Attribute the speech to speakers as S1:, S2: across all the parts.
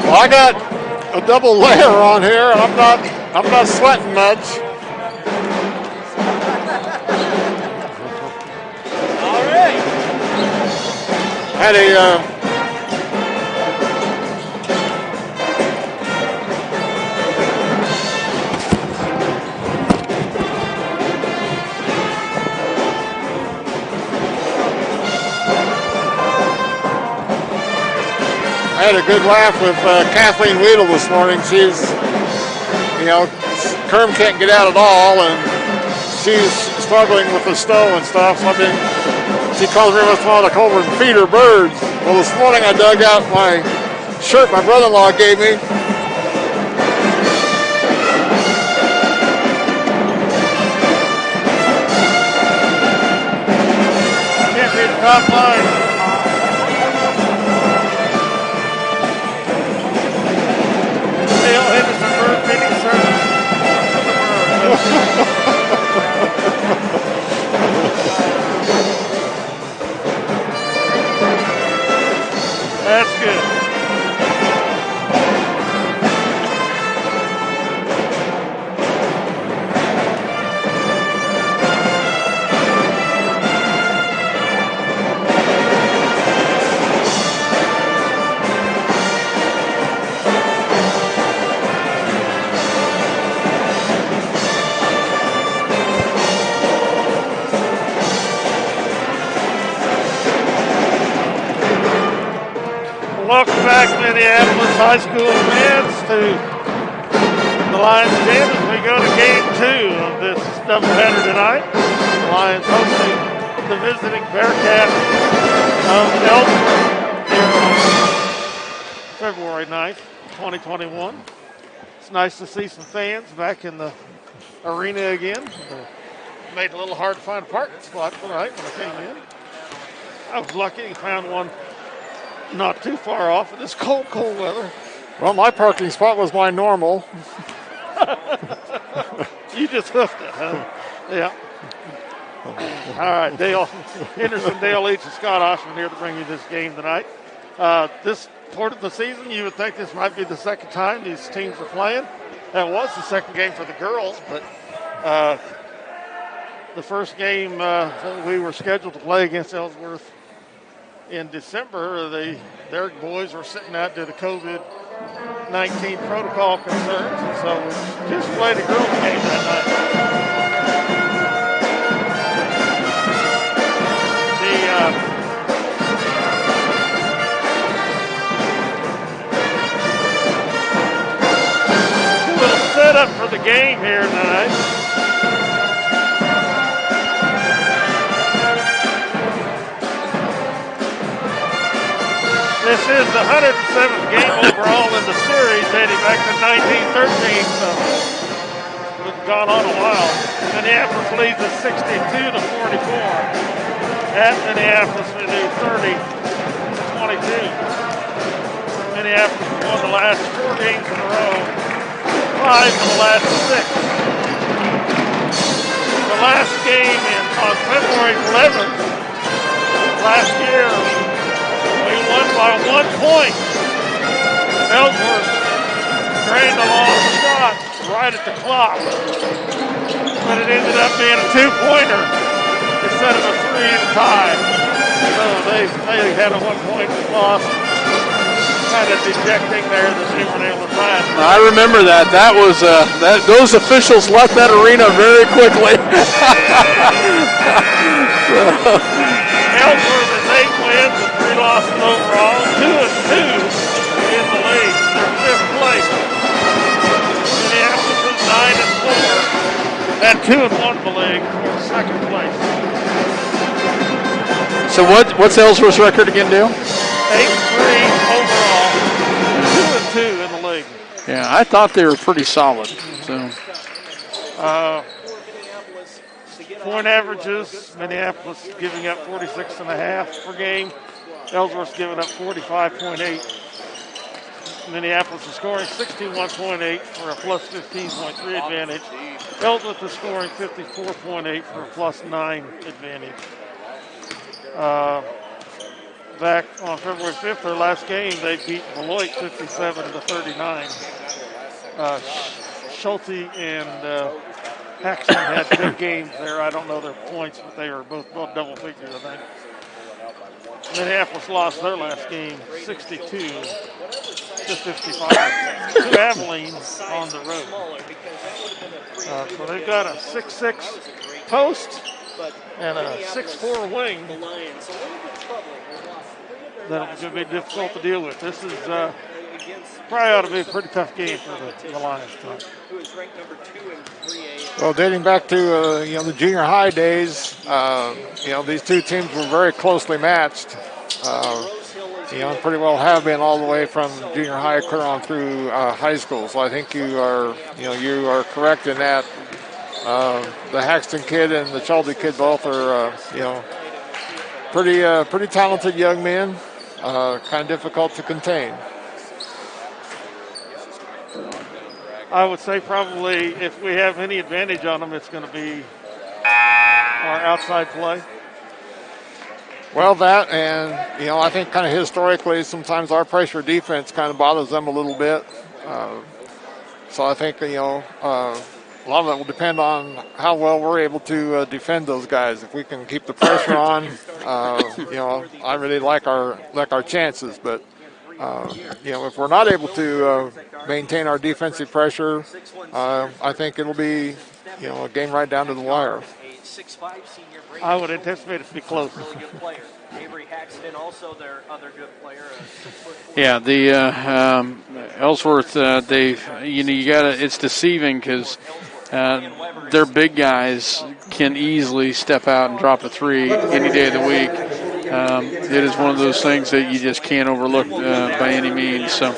S1: Well, I got a double layer on here, and I'm not sweating much.
S2: All right.
S1: Had a good laugh with Kathleen Weedle this morning. She's, Kerm can't get out at all, and she's struggling with the snow and stuff. So she calls me every once in a while to come over and feed her birds. Well, this morning I dug out my shirt my brother-in-law gave me.
S3: Can't read the top line. Henderson bird feeding service. That's good. Welcome back, Minneapolis high school fans, to the Lions game as we go to game 2 of this doubleheader tonight. The Lions hosting the visiting Bearcats of Ellsworth here on February 9th, 2021. It's nice to see some fans back in the arena again. Made it a little hard to find a parking spot tonight when I came in. I was lucky and found one not too far off in this cold weather.
S1: Well, my parking spot was my normal.
S3: You just hoofed it, huh? Yeah. All right, Dale Henderson, Dale Leach, and Scott Oshman here to bring you this game tonight. This part of the season, you would think this might be the second time these teams are playing. That was the second game for the girls, but the first game we were scheduled to play against Ellsworth in December, their boys were sitting out due to COVID-19 protocol concerns, and so we just played a girls game that night. A little setup for the game here tonight. This is the 107th game overall in the series, dating back to 1913, so it's gone on a while. Minneapolis leads at 62-44. At Minneapolis, we do 30-22. Minneapolis won the last 4 games in a row, 5 of the last 6. The last game on February 11th last year, we won by 1 point. Ellsworth drained a long shot right at the clock, but it ended up being a 2-pointer instead of a 3 to tie. So they had a 1-point loss. kind of dejecting there that they weren't able to pass.
S2: I remember that. That was those officials left that arena very quickly.
S3: Ellsworth has 8 wins and 3 losses overall, 2-2 in the league. They're 5th place. Minneapolis is 9-4 and 2-1 in the league for 2nd place.
S2: So what's Ellsworth's record again, Dale?
S3: 8-3 overall, 2-2 in the league.
S2: Yeah, I thought they were pretty solid. So.
S3: Point averages, Minneapolis giving up 46.5 per game. Ellsworth's giving up 45.8. Minneapolis is scoring 61.8 for a plus 15.3 advantage. Ellsworth is scoring 54.8 for a plus 9 advantage. Back on February 5th, their last game, they beat Beloit 57-39. Schulte and Paxton had good games there. I don't know their points, but they were both double figures, I think. Minneapolis lost their last game 62-55 to Abilene on the road. So they've got a 6-6 post and a 6-4 wing that'll be difficult to deal with. This is probably ought to be a pretty tough game for the Lions tonight.
S1: Well, dating back to the junior high days, these two teams were very closely matched. Pretty well have been all the way from junior high clear on through high school. So I think you are correct in that. The Haxton kid and the Schulte kid both are pretty talented young men. Kind of difficult to contain.
S3: I would say probably if we have any advantage on them, it's going to be our outside play.
S1: Well, that and, I think kind of historically sometimes our pressure defense kind of bothers them a little bit. So I think, a lot of it will depend on how well we're able to defend those guys. If we can keep the pressure on, I really like our chances. But, if we're not able to maintain our defensive pressure, I think it'll be, a game right down to the wire.
S3: I would anticipate it to be close.
S2: Yeah, the Ellsworth, it's deceiving because their big guys can easily step out and drop a 3 any day of the week. It is one of those things that you just can't overlook by any means. So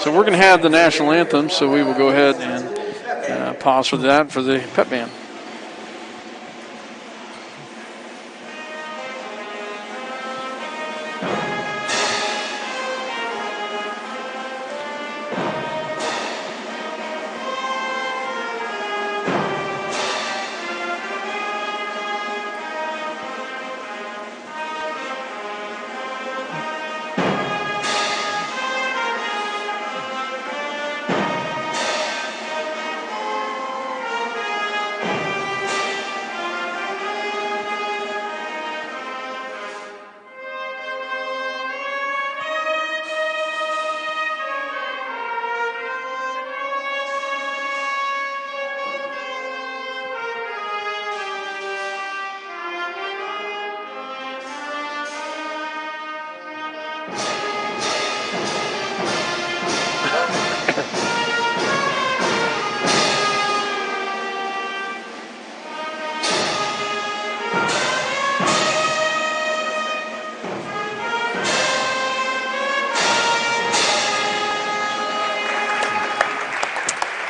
S2: we're going to have the national anthem, so we will go ahead and pause for that for the pep band.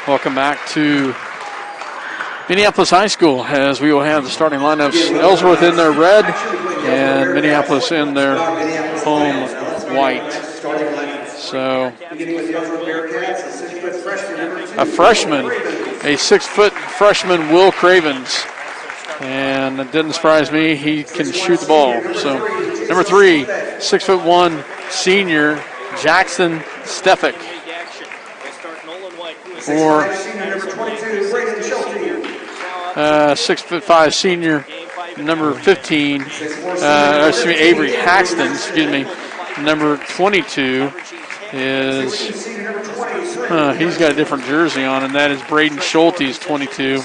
S2: Welcome back to Minneapolis High School as we will have the starting lineups. Ellsworth in their red and Minneapolis in their home white. So a freshman, a 6-foot freshman, Will Cravens. And it didn't surprise me, he can shoot the ball. So number 3, 6'1" senior Jackson Stefik. For 6'5" senior, number 15, Avery Haxton, number 22, is, he's got a different jersey on, and that is Braden Schulte's 22.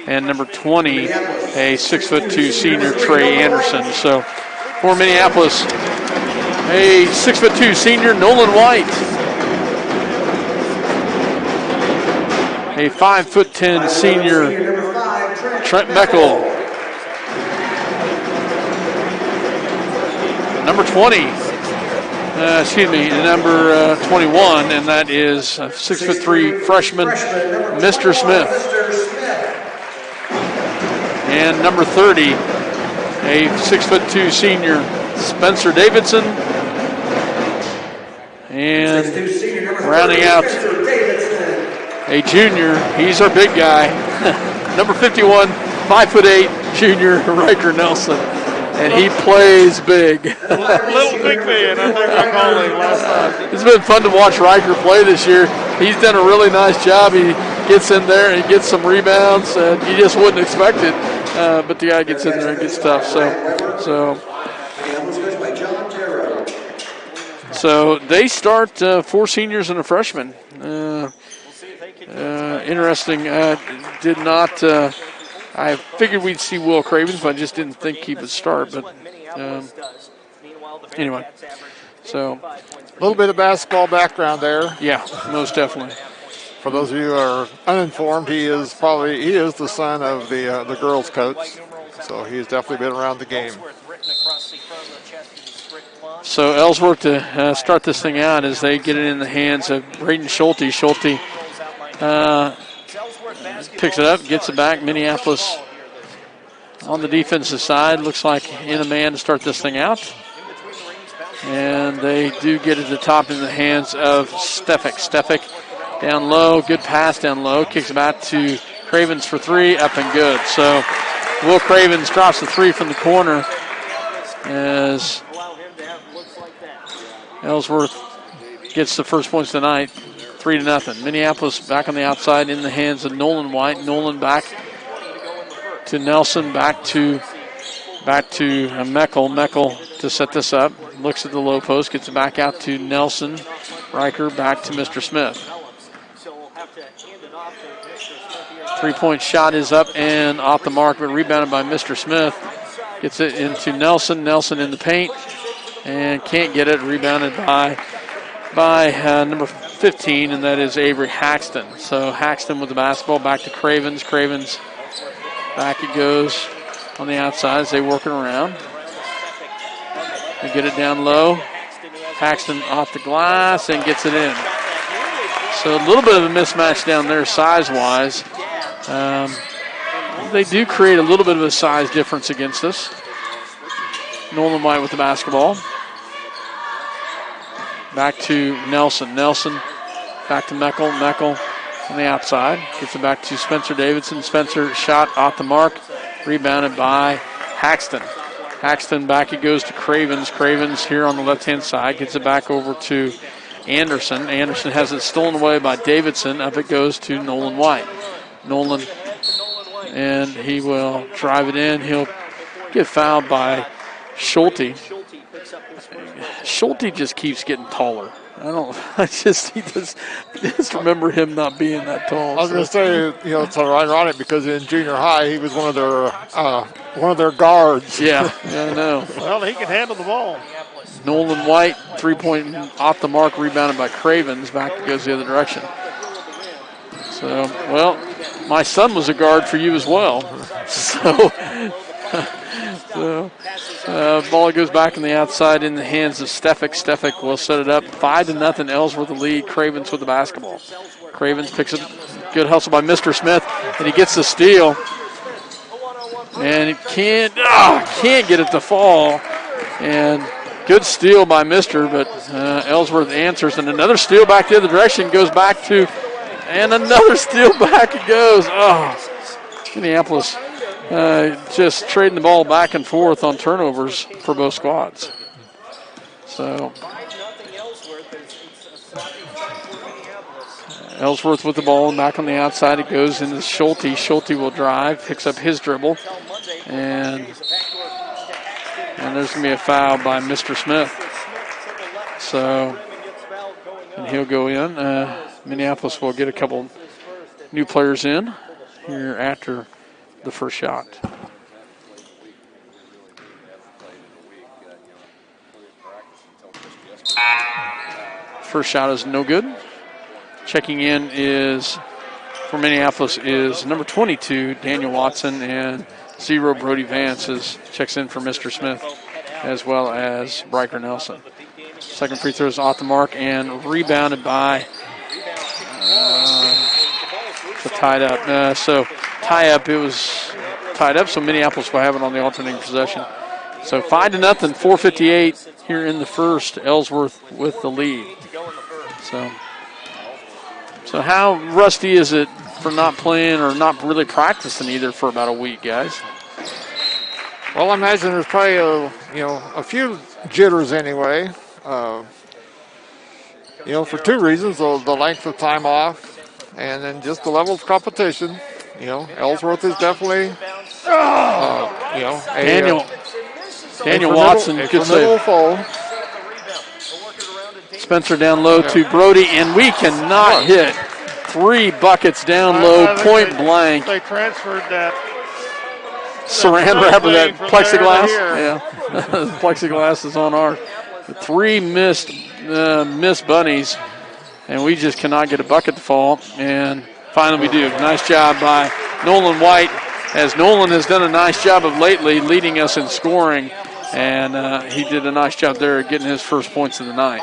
S2: And number 20, a 6'2" senior, Trey Anderson. So for Minneapolis, a 6'2" senior, Nolan White. A 5'10" senior, Trent Meckel. Number 20, number 21, and that is a 6'3" freshman, Mr. Smith. And number 30, a 6'2" senior, Spencer Davidson. And rounding out a junior, he's our big guy, number 51, 5'8", junior, Riker Nelson. And he plays big.
S3: Little big man, I think I called him last time.
S2: It's been fun to watch Riker play this year. He's done a really nice job. He gets in there and gets some rebounds, and you just wouldn't expect it. But the guy gets in there and gets tough. So they start 4 seniors and a freshman. Interesting. Did not. I figured we'd see Will Cravens, but I just didn't think he would start. But anyway, so
S1: a little bit of basketball background there.
S2: Yeah, most definitely.
S1: For those of you who are uninformed, he is the son of the girls' coach, so he's definitely been around the game.
S2: So Ellsworth to start this thing out as they get it in the hands of Braden Schulte. Schulte picks it up, gets it back. Minneapolis on the defensive side looks like in a man to start this thing out. And they do get it to the top in the hands of Stefik. Stefik down low, good pass down low, kicks it back to Cravens for 3, up and good. So Will Cravens drops the 3 from the corner as Ellsworth gets the first points tonight, 3-0. Minneapolis back on the outside in the hands of Nolan White. Nolan back to Nelson, back to Meckel. Meckel to set this up, looks at the low post, gets it back out to Nelson. Riker back to Mr. Smith. 3-point shot is up and off the mark, but rebounded by Mr. Smith. Gets it into Nelson. Nelson in the paint and can't get it. Rebounded by number 15, and that is Avery Haxton. So Haxton with the basketball back to Cravens. Cravens back it goes on the outside as they work it around. They get it down low. Haxton off the glass and gets it in. So a little bit of a mismatch down there size-wise. They do create a little bit of a size difference against us. Nolan White with the basketball. Back to Nelson. Nelson back to Meckel. Meckel on the outside. Gets it back to Spencer Davidson. Spencer shot off the mark. Rebounded by Haxton. Haxton back it goes to Cravens. Cravens here on the left-hand side. Gets it back over to Anderson. Anderson has it stolen away by Davidson. Up it goes to Nolan White. Nolan, and he will drive it in. He'll get fouled by Schulte. Schulte just keeps getting taller. I just remember him not being that tall.
S1: I was going to say, it's ironic because in junior high he was one of their guards.
S2: Yeah, I know.
S3: Well, he can handle the ball.
S2: Nolan White, 3-point off the mark, rebounded by Cravens. Back goes the other direction. So, well, my son was a guard for you as well. Ball goes back on the outside in the hands of Stefik. Stefik will set it up. 5-0. Ellsworth the lead. Cravens with the basketball. Cravens picks it. Good hustle by Mr. Smith, and he gets the steal. And he can't get it to fall. And good steal by Mr., but Ellsworth answers. And another steal back the other direction. Goes back to, and another steal back it goes. Minneapolis just trading the ball back and forth on turnovers for both squads. So Ellsworth with the ball back on the outside. It goes into Schulte. Schulte will drive, picks up his dribble, and there's going to be a foul by Mr. Smith. So and he'll go in. Minneapolis will get a couple new players in here after the first shot. First shot is no good. Checking in is, for Minneapolis, is number 22, Daniel Watson, and 0, Brody Vance checks in for Mr. Smith, as well as Riker Nelson. Second free throw is off the mark and rebounded by tied up. So tie up, it was tied up, so Minneapolis will have it on the alternating possession. So 5-0, 4:58 here in the first. Ellsworth with the lead. So how rusty is it for not playing or not really practicing either for about a week, guys?
S1: Well, I imagine there's probably a few jitters anyway. For two reasons: the length of time off, and then just the level of competition. Ellsworth is definitely,
S2: Daniel Watson, good save. Spencer down low to Brody, and we cannot hit 3 buckets down low, point blank.
S3: They transferred that
S2: Saran wrapper, that plexiglass. Yeah, the plexiglass is on ours. 3 missed bunnies, and we just cannot get a bucket to fall. And finally we do. Nice job by Nolan White, as Nolan has done a nice job of lately leading us in scoring, and he did a nice job there getting his first points of the night.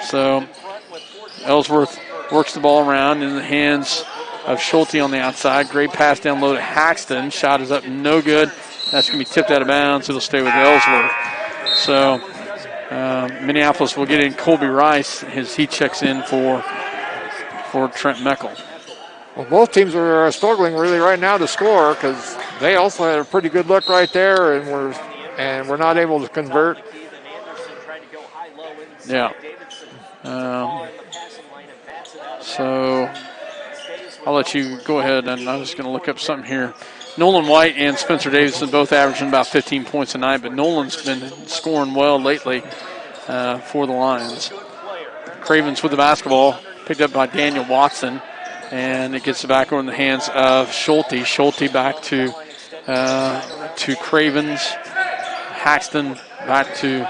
S2: So Ellsworth works the ball around in the hands of Schulte on the outside. Great pass down low to Haxton. Shot is up, no good. That's going to be tipped out of bounds. It'll stay with Ellsworth. So Minneapolis will get in Colby Rice as he checks in for Trent Meckel.
S1: Well, both teams are struggling really right now to score because they also had a pretty good look right there, and we're not able to convert.
S2: Yeah. So I'll let you go ahead, and I'm just going to look up something here. Nolan White and Spencer Davidson both averaging about 15 points a night, but Nolan's been scoring well lately for the Lions. Cravens with the basketball, picked up by Daniel Watson, and it gets back over in the hands of Schulte. Schulte back to Cravens. Haxton back to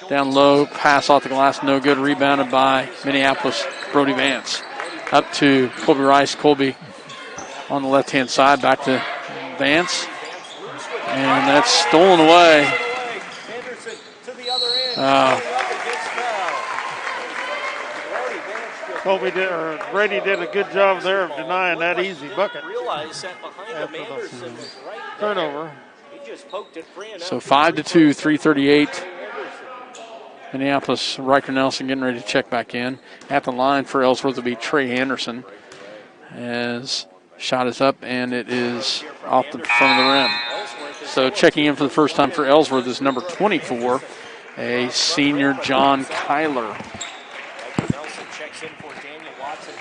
S2: down low, pass off the glass, no good. Rebounded by Minneapolis, Brody Vance. Up to Colby Rice. Colby on the left-hand side, back to Vance. And that's stolen away.
S3: Brady did a good job there of denying that easy bucket. Turnover.
S2: So 5-2, 3:38. Minneapolis, Riker Nelson getting ready to check back in. At the line for Ellsworth will be Trey Anderson. As shot is up, and it is off the front of the rim. So checking in for the first time for Ellsworth is number 24, a senior John Kyler.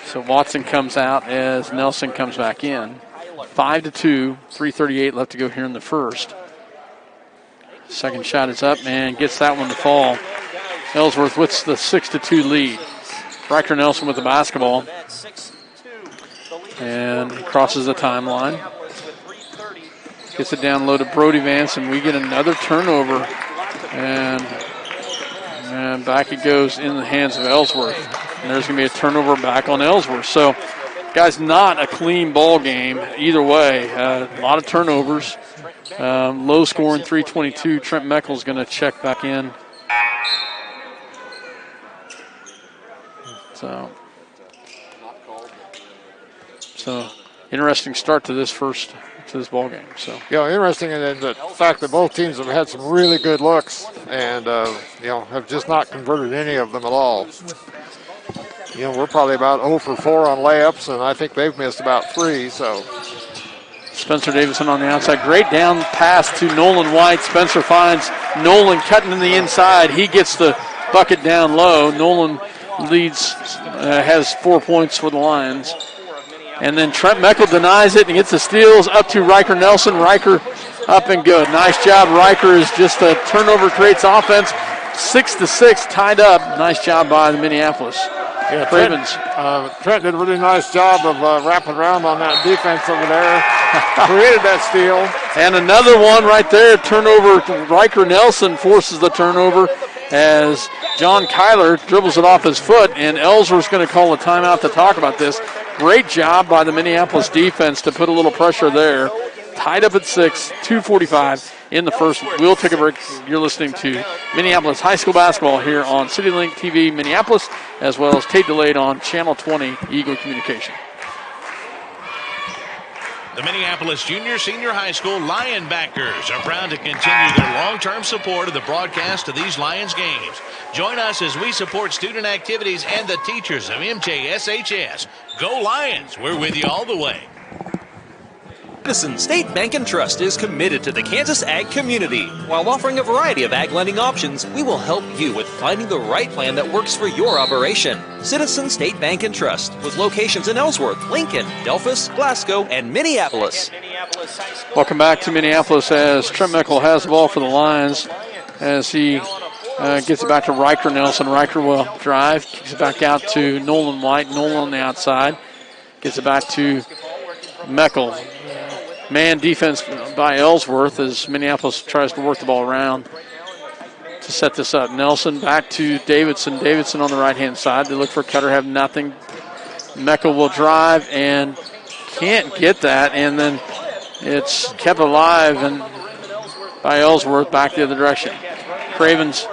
S2: So Watson comes out as Nelson comes back in. 5-2, 3:38 left to go here in the first. Second shot is up and gets that one to fall. Ellsworth with the 6-2 lead. Riker Nelson with the basketball. And he crosses the timeline. Gets it down low to Brody Vance, and we get another turnover. And back it goes in the hands of Ellsworth. And there's going to be a turnover back on Ellsworth. So, guys, not a clean ball game either way. A lot of turnovers. Low scoring, 3:22. Trent Meckel's going to check back in. So interesting start to this ball game. So
S1: yeah, interesting in the fact that both teams have had some really good looks and have just not converted any of them at all. We're probably about 0 for 4 on layups, and I think they've missed about 3. So
S2: Spencer Davidson on the outside, great down pass to Nolan White. Spencer finds Nolan cutting in the inside. He gets the bucket down low. Nolan leads, has 4 points for the Lions. And then Trent Meckel denies it and gets the steals up to Riker Nelson. Riker up and good. Nice job, Riker, is just a turnover, creates offense. 6-6, tied up. Nice job by the Minneapolis Cravens.
S1: Trent did a really nice job of wrapping around on that defense over there. Created that steal.
S2: And another one right there, turnover. Riker Nelson forces the turnover as John Kyler dribbles it off his foot, and Ellsworth's going to call a timeout to talk about this. Great job by the Minneapolis defense to put a little pressure there. Tied up at 6, 2:45 in the first. We'll take a break. You're listening to Minneapolis High School basketball here on CityLink TV Minneapolis, as well as tape delayed on Channel 20 Eagle Communication.
S4: The Minneapolis Junior Senior High School Lionbackers are proud to continue their long-term support of the broadcast of these Lions games. Join us as we support student activities and the teachers of MJSHS. Go Lions! We're with you all the way.
S5: Citizen State Bank and Trust is committed to the Kansas ag community. While offering a variety of ag lending options, we will help you with finding the right plan that works for your operation. Citizen State Bank and Trust, with locations in Ellsworth, Lincoln, Delphus, Glasgow, and Minneapolis.
S2: Welcome back to Minneapolis as Trent Meckel has the ball for the Lions as he gets it back to Riker Nelson. Riker will drive, kicks it back out to Nolan White. Nolan on the outside. Gets it back to Meckel. Man defense by Ellsworth as Minneapolis tries to work the ball around to set this up. Nelson back to Davidson. Davidson on the right-hand side. They look for Cutter, have nothing. Meckel will drive and can't get that, and then it's kept alive and by Ellsworth back the other direction. Cravens,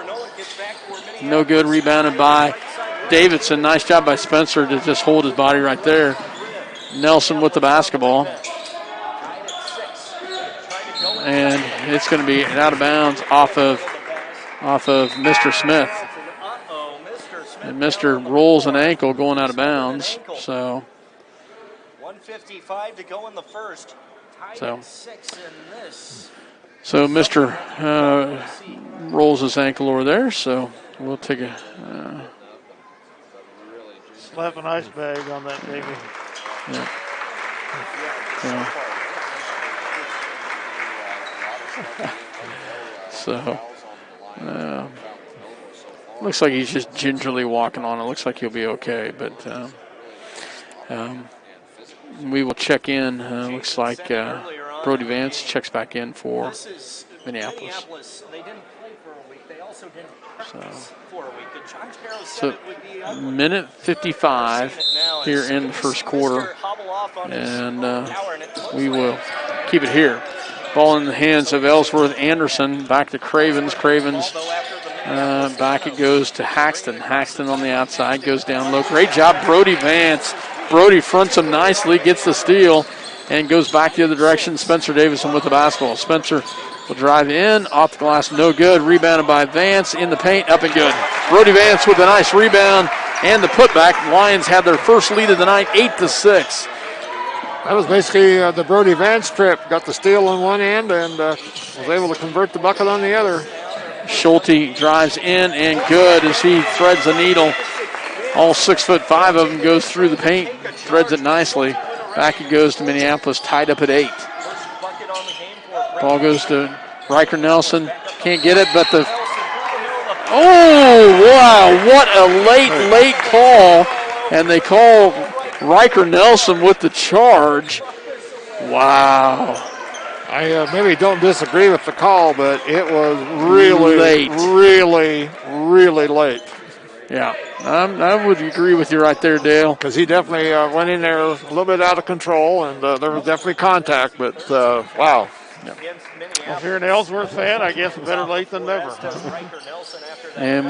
S2: no good, rebounded by Davidson. Nice job by Spencer to just hold his body right there. Nelson with the basketball. And it's going to be out of bounds off of Mr. Smith. And Mr. rolls an ankle going out of bounds. So
S6: 1:55 to go in the first.
S2: So Mr. rolls his ankle over there. So we'll take a
S3: slap an ice bag on that baby.
S2: Yeah. So, looks like he's just gingerly walking on. It looks like he'll be okay, but we will check in. Looks like Brody Vance checks back in for Minneapolis.
S6: They didn't play for a week. They also didn't practice for a week.
S2: So, minute 55 here in the first quarter, and we will keep it here. Ball in the hands of Ellsworth. Anderson back to Cravens. Cravens back it goes to Haxton. Haxton on the outside goes down low. Great job, Brody Vance. Brody fronts him nicely, gets the steal, and goes back the other direction. Spencer Davison with the basketball. Spencer will drive in, off the glass, no good. Rebounded by Vance in the paint, up and good. Brody Vance with a nice rebound and the putback. Lions had their first lead of the night, 8-6.
S1: That was basically the Brody Vance trip. Got the steal on one end and was able to convert the bucket on the other.
S2: Schulte drives in and good as he threads the needle. All 6'5" of them goes through the paint, threads it nicely. Back it goes to Minneapolis, tied up at 8. Ball goes to Riker Nelson. Can't get it, but oh, wow, what a late call. And they call Riker Nelson with the charge. Wow.
S1: I maybe don't disagree with the call, but it was really late. Really late.
S2: Yeah, I would agree with you right there, Dale.
S1: Because he definitely went in there a little bit out of control, and there was definitely contact, but wow.
S3: Yeah. Well, if you're an Ellsworth fan, I guess better late than never.
S2: And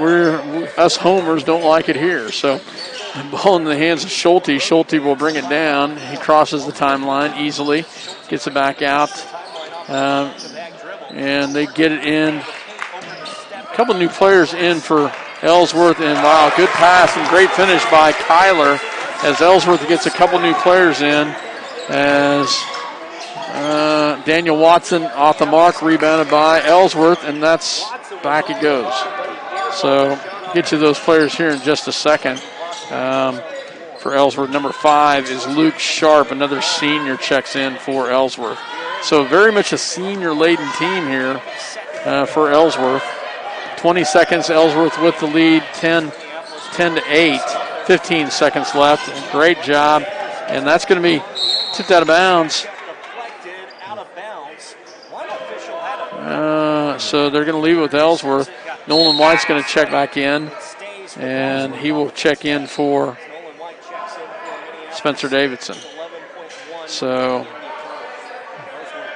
S2: us homers don't like it here. So the ball in the hands of Schulte. Schulte will bring it down. He crosses the timeline easily, gets it back out, and they get it in. A couple new players in for Ellsworth, and wow, good pass and great finish by Kyler as Ellsworth gets a couple new players in as Daniel Watson off the mark, rebounded by Ellsworth, and that's back it goes. So get you those players here in just a second. For Ellsworth, number 5 is Luke Sharp, another senior checks in for Ellsworth. So very much a senior-laden team here for Ellsworth. 20 seconds. Ellsworth with the lead, 10-8. 15 seconds left. Great job. And that's going to be tipped out of bounds. So they're going to leave it with Ellsworth. Nolan White's going to check back in. And he will check in for Spencer Davidson. So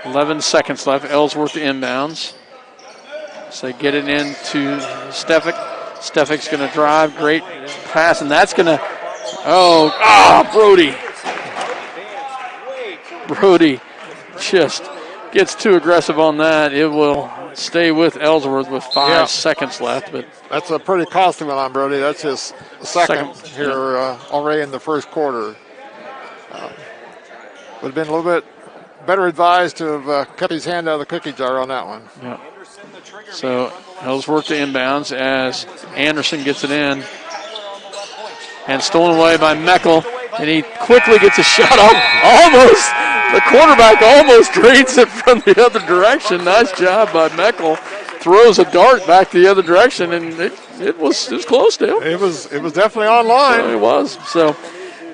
S2: 11 seconds left. Ellsworth inbounds. So they get it into Stefik. Stefik's going to drive. Great pass. And that's going to, Brody. Brody just gets too aggressive on that. It will stay with Ellsworth with 5 seconds left. But
S1: that's a pretty costly one on Brody. That's his second here already in the first quarter. Would have been a little bit better advised to have kept his hand out of the cookie jar on that one.
S2: Yeah. So Ellsworth to inbounds as Anderson gets it in. And stolen away by Meckel. And he quickly gets a shot up. Almost. The quarterback almost drains it from the other direction. Nice job by Meckel. Throws a dart back the other direction, and it was close to him.
S1: It was definitely online.
S2: It was. So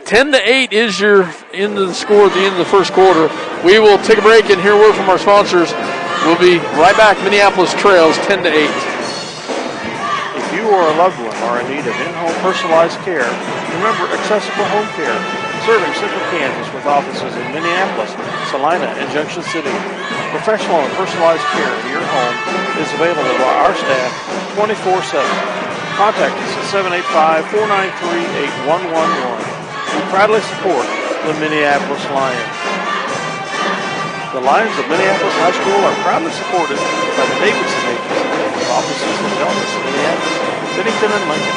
S2: 10-8 is your end of the score at the end of the first quarter. We will take a break and hear a word from our sponsors. We'll be right back. Minneapolis Trails 10-8.
S7: If you or a loved one are in need of in-home personalized care, remember Accessible Home Care, serving Central Kansas with offices in Minneapolis, Salina, and Junction City. Professional and personalized care in your home is available by our staff 24/7. Contact us at 785-493-8111. We proudly support the Minneapolis Lions. The Lions of Minneapolis High School are proudly supported by the Davidson Agency, with offices in Delmas, Minneapolis, Bennington, and Lincoln.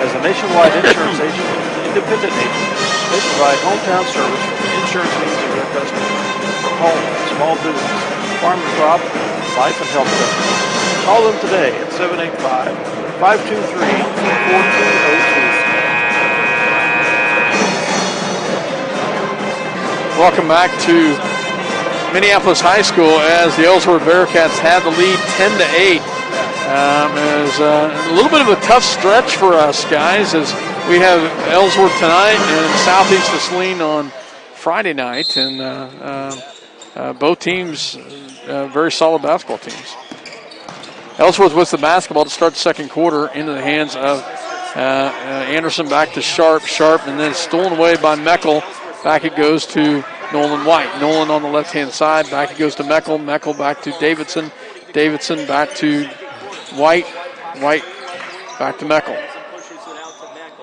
S7: As a nationwide insurance agent and independent agent, they provide hometown service for the insurance needs of their customers. For home, small business, farm and crop, life and health customers. Call them today at 785-523-4202.
S2: Welcome back to Minneapolis High School as the Ellsworth Bearcats have the lead 10-8. It was a little bit of a tough stretch for us, guys, as we have Ellsworth tonight and Southeast Saline on Friday night. And both teams, very solid basketball teams. Ellsworth with the basketball to start the second quarter into the hands of Anderson, back to Sharp, and then stolen away by Meckel. Back it goes to Nolan White. Nolan on the left-hand side. Back it goes to Meckel. Meckel back to Davidson. Davidson back to White. White back to Meckel.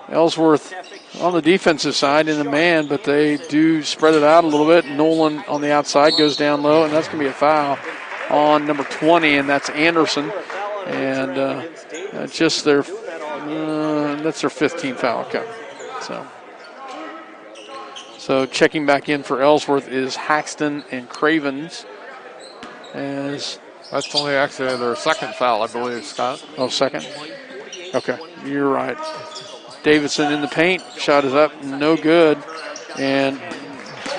S2: Ellsworth on the defensive side in the man, but they do spread it out a little bit. Nolan on the outside goes down low, and that's going to be a foul on number 20, and that's Anderson. And that's their 15th foul. Okay. So checking back in for Ellsworth is Haxton and Cravens. That's
S1: only actually their second foul, I believe, Scott.
S2: Oh, second? Okay, you're right. Davidson in the paint. Shot is up, no good. And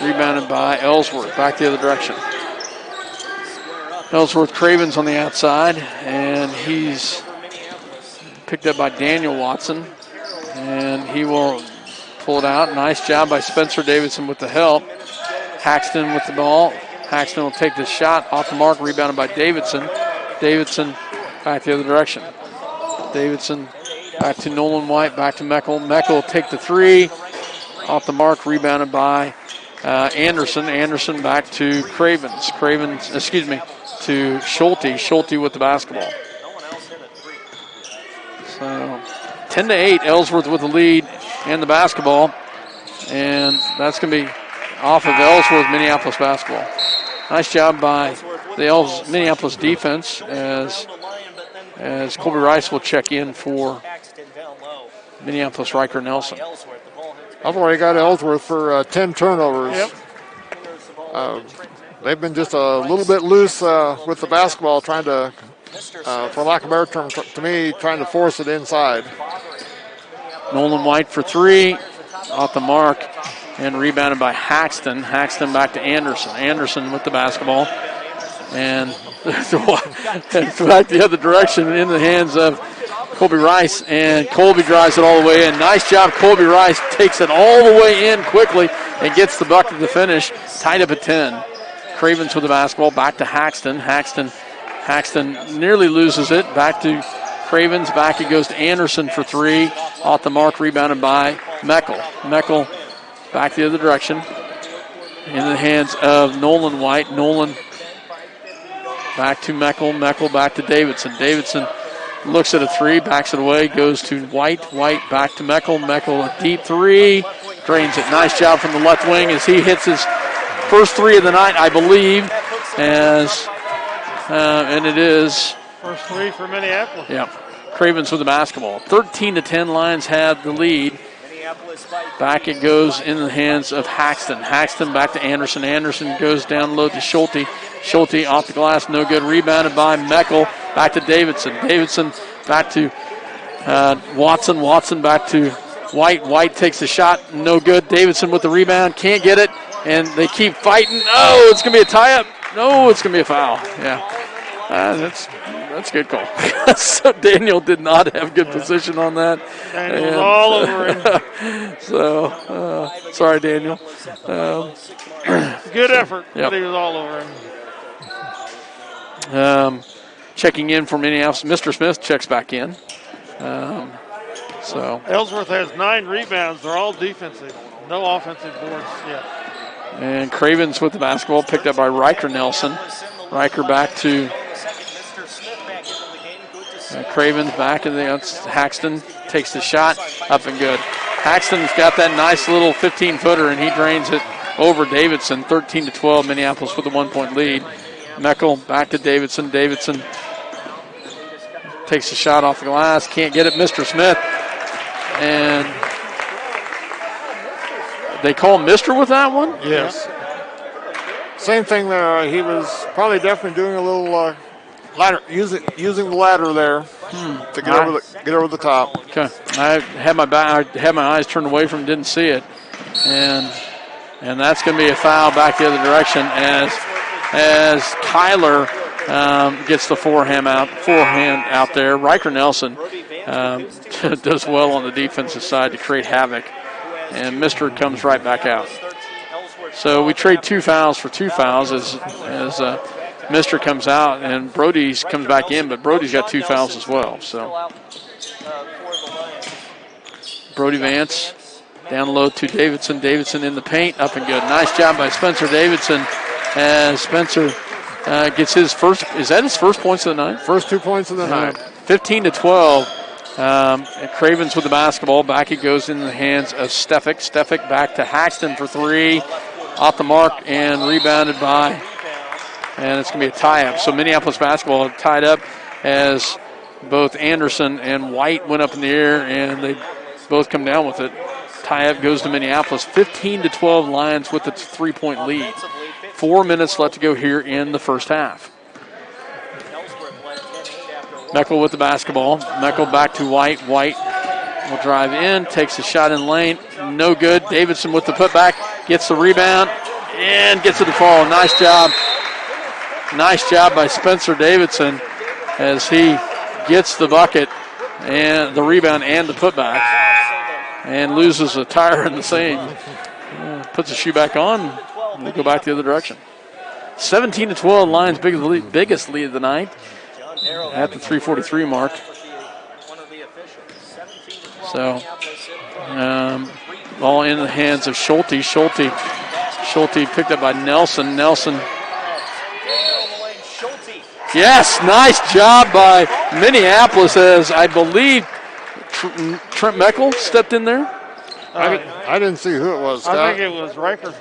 S2: rebounded by Ellsworth. Back the other direction. Ellsworth Cravens on the outside. And he's picked up by Daniel Watson. And he will pull it out. Nice job by Spencer Davidson with the help. Haxton with the ball. Haxton will take the shot off the mark, rebounded by Davidson. Davidson back the other direction. Davidson back to Nolan White, back to Meckel. Meckel will take the three. Off the mark, rebounded by Anderson. Anderson back to Cravens. To Schulte. Schulte with the basketball. So 10-8, Ellsworth with the lead and the basketball. And that's going to be off of Ellsworth Minneapolis basketball. Nice job by the Minneapolis defense as Colby Rice will check in for Minneapolis Riker Nelson.
S1: I've already got Ellsworth for 10 turnovers.
S3: Yep.
S1: They've been just a little bit loose with the basketball, trying to, for lack of a better term, to me, trying to force it inside.
S2: Nolan White for three, off the mark, and rebounded by Haxton. Haxton back to Anderson. Anderson with the basketball. And back the other direction in the hands of Colby Rice, and Colby drives it all the way in. Nice job, Colby Rice takes it all the way in quickly and gets the bucket to finish, tied up at 10. Cravens with the basketball, back to Haxton. Haxton nearly loses it, back to Cravens, back it goes to Anderson for three, off the mark, rebounded by Meckel. Meckel back the other direction in the hands of Nolan White. Nolan back to Meckel. Meckel back to Davidson. Davidson looks at a three, backs it away, goes to White. White back to Meckel. Meckel a deep three, drains it. Nice job from the left wing as he hits his first three of the night, I believe, and it is
S3: first three for Minneapolis.
S2: Yeah, Cravens with the basketball. 13-10, Lions have the lead. Back it goes in the hands of Haxton. Haxton back to Anderson. Anderson goes down low to Schulte. Schulte off the glass, no good. Rebounded by Meckel. Back to Davidson. Davidson back to Watson. Watson back to White. White takes the shot, no good. Davidson with the rebound, can't get it, and they keep fighting. Oh, it's going to be a tie-up. No, it's going to be a foul. Yeah, that's a good call. So Daniel did not have good position on that.
S3: Daniel's all over him.
S2: So, sorry, Daniel.
S3: Good effort,
S2: yep.
S3: but he was all over him.
S2: Checking in for Minneapolis, Mr. Smith checks back in. So
S3: Ellsworth has 9 rebounds. They're all defensive. No offensive boards yet.
S2: And Cravens with the basketball, picked up by Riker Nelson. Riker back to Cravens back, and Haxton takes the shot, up and good. Haxton's got that nice little 15-footer, and he drains it over Davidson. 13-12, Minneapolis with a 1-point lead. Meckel back to Davidson. Davidson takes the shot off the glass, can't get it. Mr. Smith, and they call Mr. with that one?
S1: Yes. Same thing there. He was probably definitely doing a little ladder, using the ladder there to get over the top.
S2: Okay. I had my eyes turned away from, didn't see it, and that's going to be a foul back the other direction as Kyler gets the forehand out there. Riker Nelson does well on the defensive side to create havoc, and Mr. comes right back out. So we trade 2 fouls for 2 fouls as Mr. comes out, and Brody's comes back in, but Brody's got 2 fouls as well. So Brody Vance down low to Davidson. Davidson in the paint, up and good. Nice job by Spencer Davidson as Spencer gets his first. Is that his first points of the night?
S1: First 2 points of the night.
S2: 15-12. Cravens with the basketball. Back it goes in the hands of Stefik. Stefik back to Haxton for 3. Off the mark and rebounded by, and it's going to be a tie-up. So Minneapolis basketball tied up as both Anderson and White went up in the air, and they both come down with it. Tie-up goes to Minneapolis. 15-12, Lions with a 3-point lead. 4 minutes left to go here in the first half. Meckel with the basketball. Meckel back to White. White will drive in, takes a shot in lane. No good. Davidson with the putback, gets the rebound, and gets it to fall. Nice job. Nice job by Spencer Davidson as he gets the bucket and the rebound and the putback and loses a tire in the same. Puts the shoe back on, and they go back the other direction. 17-12, Lions' biggest lead of the night at the 3:43 mark. So, ball in the hands of Schulte. Schulte picked up by Nelson. Nelson. Yes, nice job by Minneapolis as I believe Trent Meckel stepped in there.
S1: I didn't see who it was, Scott.
S3: I think it was Riker.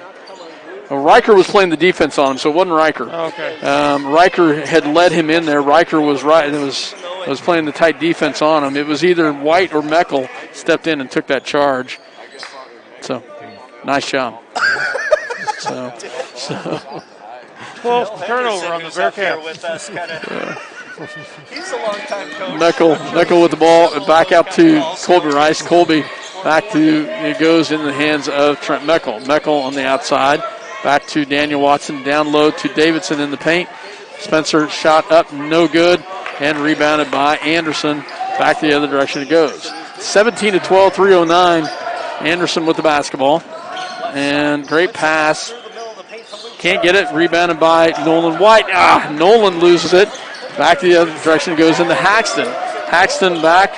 S2: Well, Riker was playing the defense on him, so it wasn't Riker.
S3: Okay.
S2: Riker had led him in there. Riker was was playing the tight defense on him. It was either White or Meckel stepped in and took that charge. So, nice job. so
S3: 12th turnover on the Bearcats.
S6: He's a long-time coach.
S2: Meckel with the ball, back out to Colby Rice. Colby back to, it goes in the hands of Trent Meckel. Meckel on the outside, back to Daniel Watson, down low to Davidson in the paint. Spencer shot up, no good, and rebounded by Anderson. Back the other direction it goes. 17-12, 3:09. Anderson with the basketball. And great pass. Can't get it. Rebounded by Nolan White. Nolan loses it. Back the other direction it goes into Haxton. Haxton back.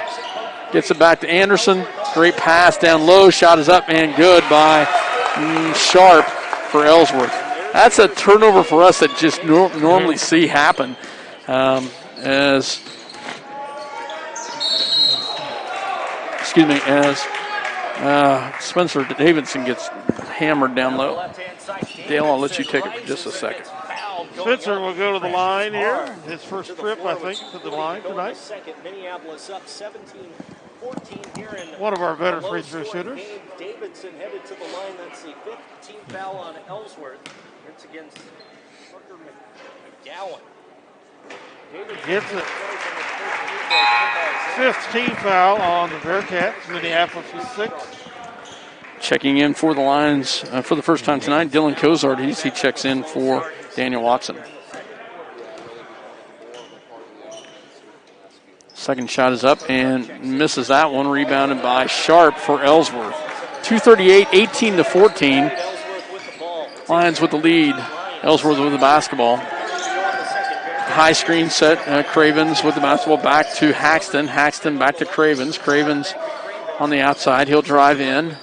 S2: Gets it back to Anderson. Great pass down low. Shot is up and good by Sharp for Ellsworth. That's a turnover for us that just normally see happen as Spencer Davidson gets hammered down low. Dale, I'll let you take it for just a second.
S3: Spencer will go to the line here. His first trip, I think, to the line tonight. One of our better free throw shooters.
S6: Davidson headed to the line. That's the 5th team foul on Ellsworth. It's against Riker McGowan.
S3: Gets it. 5th team foul on the Bearcats. Minneapolis is 6th.
S2: Checking in for the Lions for the first time tonight, Dylan Cozart. He checks in for Daniel Watson. Second shot is up and misses that one. Rebounded by Sharp for Ellsworth. 2:38, 18-14. Lions with the lead. Ellsworth with the basketball. High screen set. Cravens with the basketball back to Haxton. Haxton back to Cravens. Cravens on the outside. He'll drive in.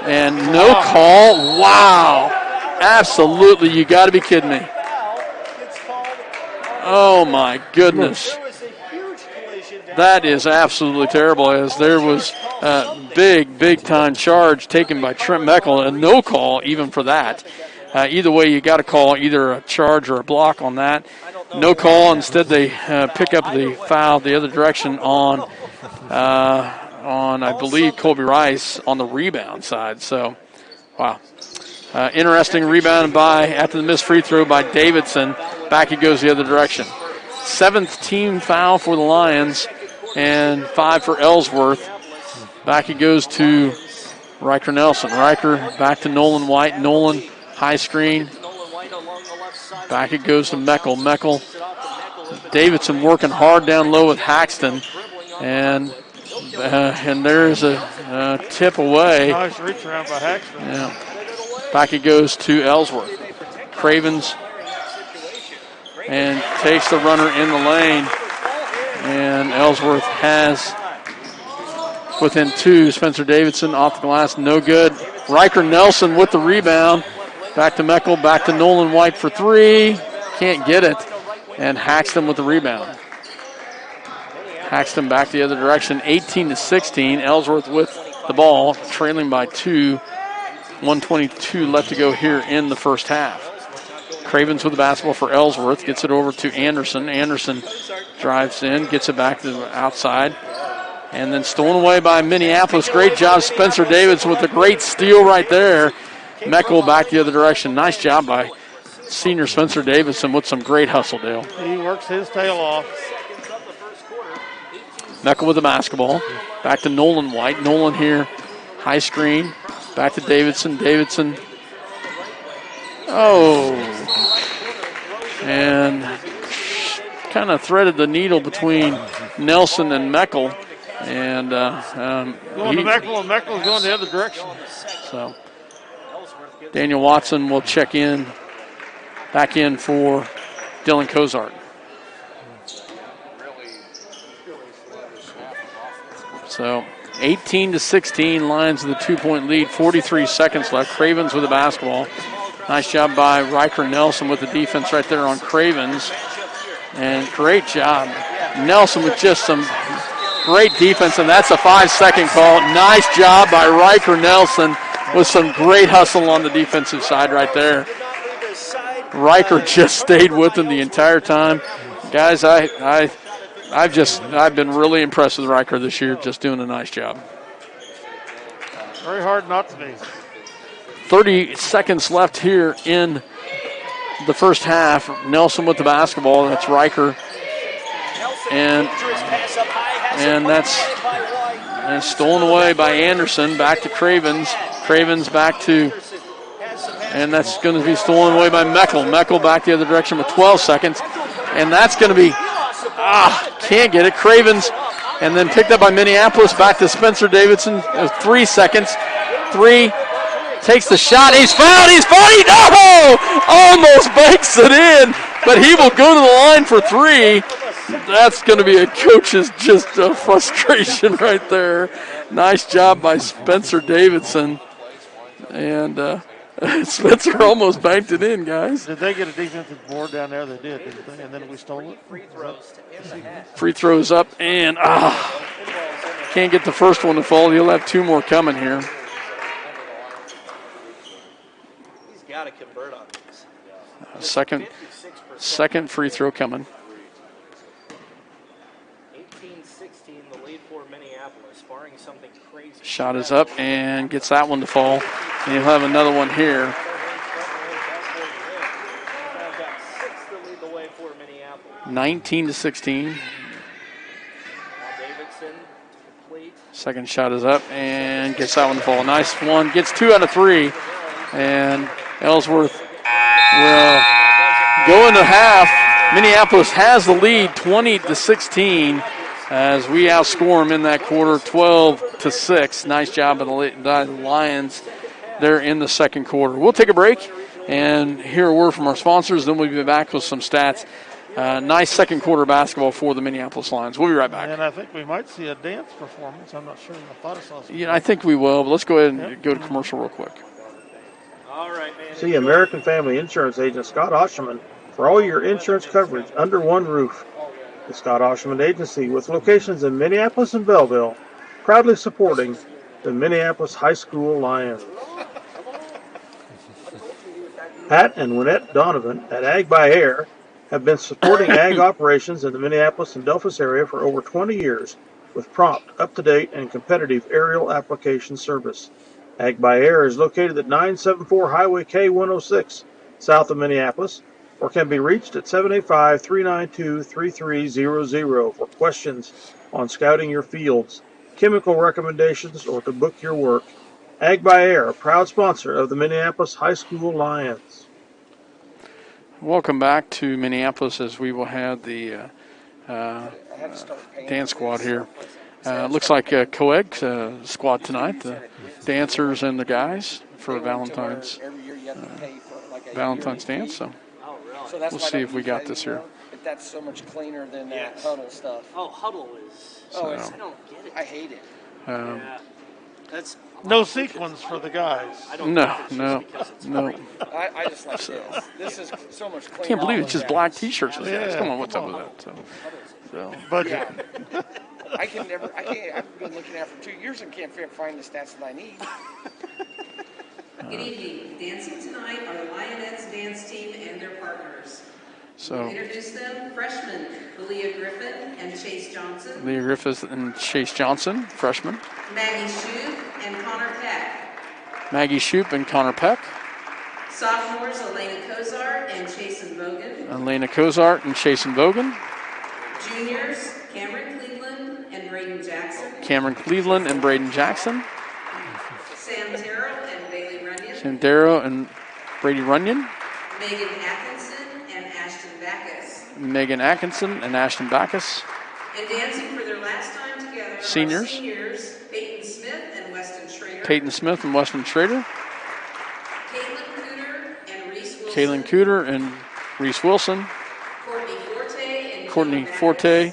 S2: And no call. Wow. Absolutely. You got to be kidding me. Oh, my goodness. That is absolutely terrible, as there was a big time charge taken by Trent Meckel, and no call even for that. Either way, you got to call either a charge or a block on that. No call. Instead, they pick up the foul the other direction on I believe, Colby Rice on the rebound side. So, wow. Interesting rebound after the missed free throw by Davidson. Back it goes the other direction. 7th team foul for the Lions and 5 for Ellsworth. Back it goes to Riker Nelson. Riker back to Nolan White. Nolan, high screen. Back it goes to Meckel. Meckel. Davidson working hard down low with Haxton. And there's a tip away.
S3: Nice reach around by Haxton.
S2: Yeah. Back it goes to Ellsworth. Cravens and takes the runner in the lane. And Ellsworth has within 2. Spencer Davidson off the glass, no good. Riker Nelson with the rebound. Back to Meckel, back to Nolan White for 3. Can't get it. And Haxton with the rebound. Haxton back the other direction, 18-16. Ellsworth with the ball, trailing by 2. 1:22 left to go here in the first half. Cravens with the basketball for Ellsworth, gets it over to Anderson. Anderson drives in, gets it back to the outside, and then stolen away by Minneapolis. Great job, Spencer Davidson, with a great steal right there. Meckel back the other direction. Nice job by senior Spencer Davidson with some great hustle, Dale.
S3: He works his tail off.
S2: Meckel with the basketball. Back to Nolan White. Nolan here, high screen. Back to Davidson. Davidson. Oh. And kind of threaded the needle between Nelson and Meckel. And
S3: going to Meckel, and Meckel's going the other direction.
S2: So Daniel Watson will check in, back in for Dylan Cozart. So 18-16, Lions with a 2-point lead, 43 seconds left. Cravens with the basketball. Nice job by Riker Nelson with the defense right there on Cravens. And great job. Nelson with just some great defense, and that's a 5-second call. Nice job by Riker Nelson with some great hustle on the defensive side right there. Riker just stayed with him the entire time. Guys, I've been really impressed with Riker this year, just doing a nice job.
S3: Very hard not to be.
S2: 30 seconds left here in the first half. Nelson with the basketball. That's Riker. And that's stolen away by Anderson. Back to Cravens. Cravens back to And that's going to be stolen away by Meckel. Meckel back the other direction with 12 seconds. And that's going to be, can't get it. Cravens, and then picked up by Minneapolis. Back to Spencer Davidson. 3 seconds. 3, takes the shot. He's fouled. No! Almost banks it in, but he will go to the line for 3. That's going to be a coach's just frustration right there. Nice job by Spencer Davidson. And Spencer almost banked it in, guys.
S3: Did they get a defensive board down there? They did, didn't they? And then we stole it.
S2: Free throws up, and can't get the first one to fall. He'll have 2 more coming here.
S6: He's got to convert on these.
S2: Second free throw coming.
S6: 18-16, the lead for Minneapolis, barring something crazy.
S2: Shot is up and gets that one to fall. And he'll have another one here. 19-16. Second shot is up and gets that one to fall. Nice one. Gets 2 out of 3. And Ellsworth will go into half. Minneapolis has the lead 20-16 as we outscore them in that quarter 12-6. Nice job of the Lions there in the second quarter. We'll take a break and hear a word from our sponsors. Then we'll be back with some stats. Nice second quarter basketball for the Minneapolis Lions. We'll be right back.
S3: And I think we might see a dance performance. I'm not sure. I thought I saw some.
S2: Yeah, I think we will, but let's go ahead and go to commercial real quick.
S6: All right, man.
S7: See American Family Insurance agent Scott Osherman for all your insurance coverage under one roof. The Scott Osherman Agency, with locations in Minneapolis and Belleville, proudly supporting the Minneapolis High School Lions. Pat and Winnette Donovan at Ag by Air have been supporting ag operations in the Minneapolis and Delphos area for over 20 years with prompt, up-to-date, and competitive aerial application service. Ag by Air is located at 974 Highway K106, south of Minneapolis, or can be reached at 785-392-3300 for questions on scouting your fields, chemical recommendations, or to book your work. Ag by Air, a proud sponsor of the Minneapolis High School Lions.
S2: Welcome back to Minneapolis as we will have the dance squad here. Looks like a co-ed squad tonight, the dancers and the guys for Valentine's dance. So we'll see if we got this here.
S8: But that's so much cleaner than that huddle stuff.
S6: Oh, huddle is.
S2: So,
S6: I don't get it.
S8: I hate it.
S6: That's
S3: no sequins for the guys.
S2: No.
S8: I just like this. This is so much cleaner.
S2: I can't believe it's just black T-shirts. Come on, what's up with that? So.
S3: Budget.
S8: I've been looking at it for 2 years and can't find the stats that I need.
S9: Good evening. Dancing tonight are the Lionettes dance team and their partners.
S2: So
S9: we'll introduce them, freshmen Leah Griffin and Chase Johnson.
S2: Leah Griffith and Chase Johnson, freshmen.
S9: Maggie Shoup and Connor Peck.
S2: Maggie Shoup and Connor Peck.
S9: Sophomores Elena Kozart and Chasen Bogan.
S2: Elena Kozart and Chasen Bogan.
S9: Juniors Cameron Cleveland and Braden Jackson.
S2: Cameron Cleveland and Braden Jackson.
S9: Sam Darrow and Bailey Runyon.
S2: Sam Darrow and Brady Runyon.
S9: Megan Atkinson and Ashton Backus.
S2: Megan Atkinson and Ashton Backus.
S9: And dancing for their last time together
S2: Seniors.
S9: Seniors Peyton Smith and Weston Schrader.
S2: Peyton Smith and Weston Schrader.
S9: Caitlin Cooter and Reese Wilson.
S2: Caitlin Cooter and Reese Wilson.
S9: Courtney Forte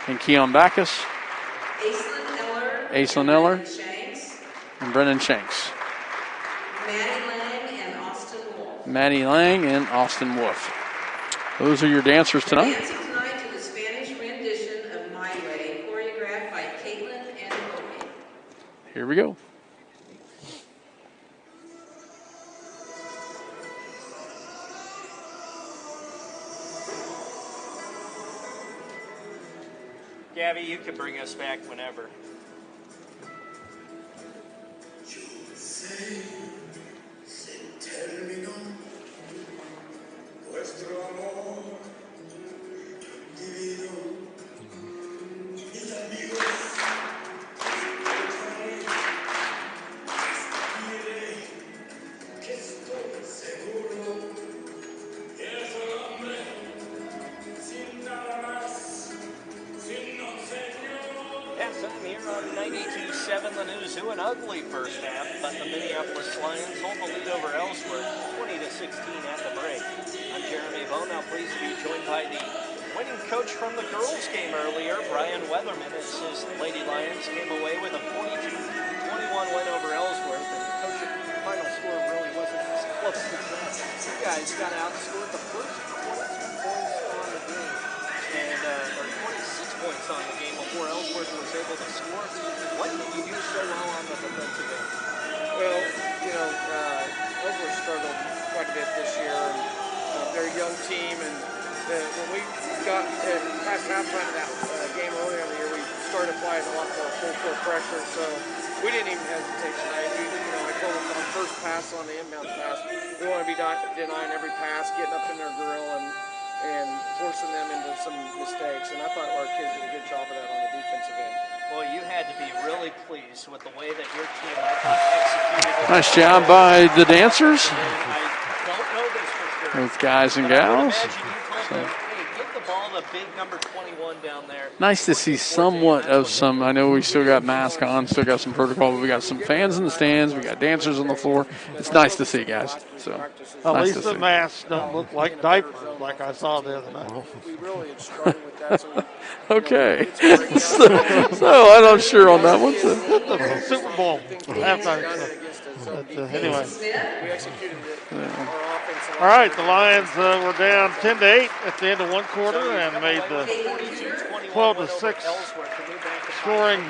S2: and Keon Backus.
S9: Aislinn Eller.
S2: And Brennan Shanks.
S9: Maddie Lang and Austin Wolf.
S2: Those are your dancers tonight.
S9: Dancing tonight to the Spanish rendition of My Way, choreographed by Caitlin and Courtney.
S2: Here we go.
S6: Gabby, you can bring us back whenever. Zoo and ugly first half, but the Minneapolis Lions hold the lead over Ellsworth 20-16 at the break. I'm Jeremy Bone, now pleased to be joined by the winning coach from the girls' game earlier, Brian Weatherman, as his Lady Lions came away with a 42-21 win over Ellsworth. And coach, the final score really wasn't as close as that. You guys got outscored the first 22 points on the game, and or 26 points on the game before Ellsworth was able to score. What did you do so well on the defensive end?
S8: Well, Ellsworth struggled quite a bit this year. And, they're a young team, and when we got past halftime of that game earlier in the year, we started applying a lot more full-court pressure. So we didn't even hesitate tonight. I told them on first pass on the inbound pass, we want to be denying every pass, getting up in their grill, and forcing them into some mistakes. And I thought our kids did a good job of that on the defensive end.
S6: Well, you had to be really pleased with the way that your team, I thought, executed.
S2: Nice job by the dancers.
S6: And I don't know this for sure.
S2: With guys and
S6: but I would
S2: gals.
S6: imagine you told them, hey, give the ball to big number 21 down there.
S2: Nice to see somewhat of some. I know we still got masks on, still got some protocol, but we got some fans in the stands. We got dancers on the floor. It's nice to see, guys. So
S3: At
S2: nice
S3: least
S2: to
S3: the
S2: see.
S3: masks don't look like diapers like I saw the other night.
S8: We really had struggled with that. So
S2: Okay. so I'm not sure on that one. So.
S3: The Super Bowl halftime show. Anyway.
S8: we executed it. Our offense.
S3: All right, the Lions were down 10-8 at the end of one quarter and made the 12-6 scoring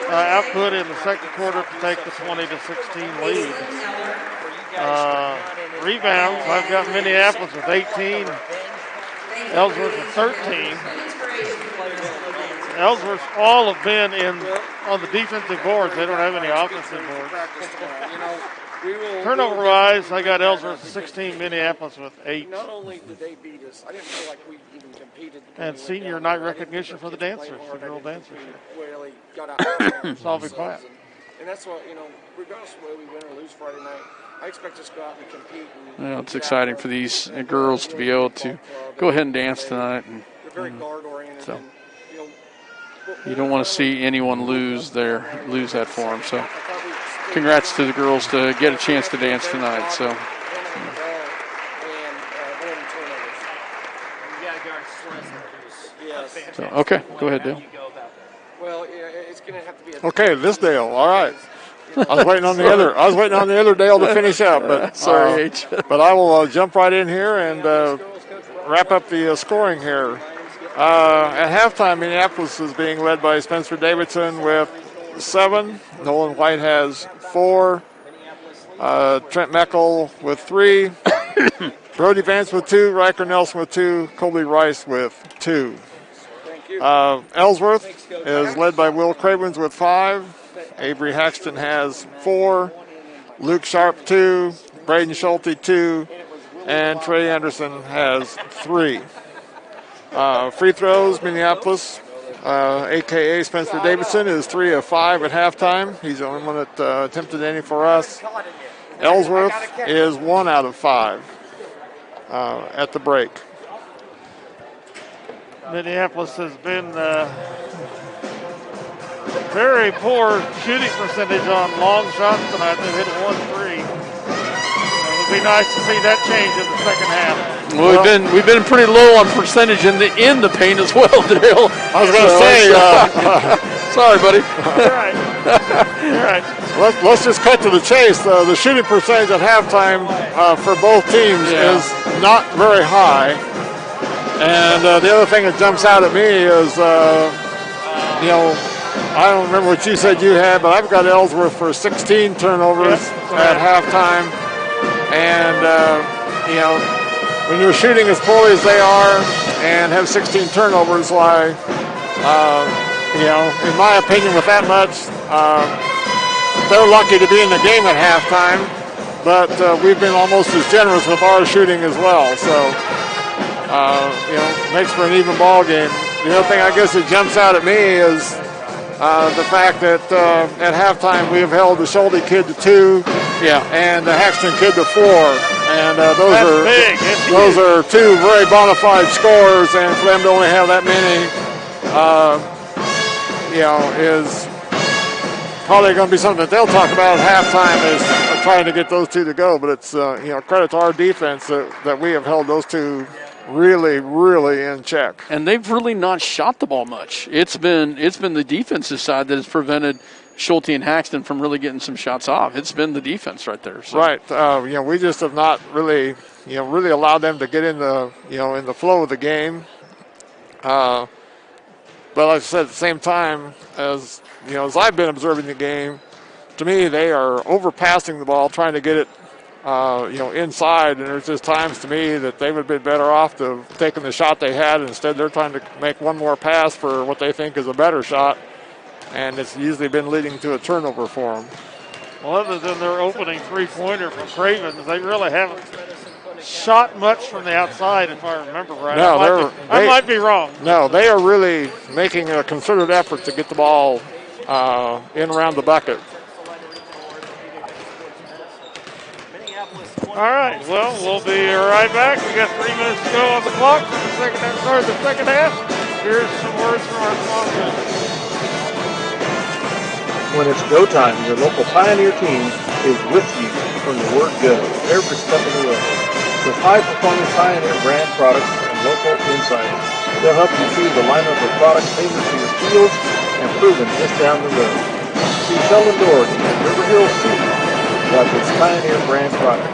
S3: output in the second quarter to take the 20-16 lead. Rebounds, I've got Minneapolis with 18, Ellsworth with 13. Ellsworth all have been on the defensive boards. They don't have any offensive boards. Turnover-wise, I got Ellsworth 16, Minneapolis with 8.
S8: Not only did they beat us, I didn't feel like we even competed.
S3: And senior night recognition for the dancers, the girl dancers.
S8: We really got out.
S3: It's all be quiet.
S8: And that's what, regardless of whether we win or lose Friday night, I expect us to go out and compete.
S2: Well, it's exciting for these girls to be able to go ahead and dance tonight. And,
S8: they're very guard-oriented.
S2: so.
S8: And,
S2: you don't want to see anyone lose that form. So congrats to the girls to get a chance to dance tonight. So. So, okay, go ahead, Dale.
S8: Well, it's going to have to be
S1: Okay, this Dale. All right. I was waiting on the other Dale to finish up, but
S2: sorry, H.
S1: But I will jump right in here and wrap up the scoring here. At halftime, Minneapolis is being led by Spencer Davidson with 7. Nolan White has 4. Trent Meckel with 3. Brody Vance with 2. Riker Nelson with 2. Colby Rice with 2. Ellsworth is led by Will Cravens with 5. Avery Haxton has 4. Luke Sharp 2. Braden Schulte 2. And Trey Anderson has 3. Free throws, Minneapolis, a.k.a. Spencer Davidson, is 3 of 5 at halftime. He's the only one that attempted any for us. Ellsworth is 1 out of 5 at the break.
S3: Minneapolis has been very poor shooting percentage on long shots tonight. They've hit 1 3. It would be nice to see that change in the second half.
S2: Well, we've been pretty low on percentage in the paint as well, Dale.
S1: I was going to say,
S2: sorry, buddy.
S3: You're right. You're right.
S1: Let's just cut to the chase. The shooting percentage at halftime for both teams is not very high. And the other thing that jumps out at me is, I don't remember what you said you had, but I've got Ellsworth for 16 turnovers at halftime. And, when you're shooting as poorly as they are and have 16 turnovers, why, in my opinion, with that much, they're lucky to be in the game at halftime. But we've been almost as generous with our shooting as well. So, makes for an even ball game. The other thing I guess that jumps out at me is the fact that at halftime we have held the Schulte kid to 2 and the Haxton kid to 4. And those are 2 very bona fide scores, and for them to only have that many, is probably going to be something that they'll talk about at halftime is trying to get those two to go. But it's credit to our defense that we have held those two really, really in check.
S2: And they've really not shot the ball much. It's been the defensive side that has prevented Schulte and Haxton from really getting some shots off. It's been the defense right there. So.
S1: Right. We just have not really, really allowed them to get in the, in the flow of the game. But like I said, at the same time, as I've been observing the game, to me they are overpassing the ball, trying to get it, inside. And there's just times to me that they would have been better off to taking the shot they had. Instead, they're trying to make one more pass for what they think is a better shot. And it's usually been leading to a turnover for them.
S3: Well, other than their opening three-pointer from Cravens, they really haven't shot much from the outside, if I remember right.
S1: No,
S3: I might be wrong.
S1: No, they are really making a concerted effort to get the ball in around the bucket.
S3: All right, well, we'll be right back. We got 3 minutes to go on the clock for the second half. Here's some words from our sponsors.
S7: When it's go time, your local Pioneer team is with you from the word go every step of the way. With high-performing Pioneer brand products and local insights, they'll help you choose a lineup of products tailored to your fields and proven just down the road. See Sheldon Doherty and River Hill Seed about this Pioneer brand product.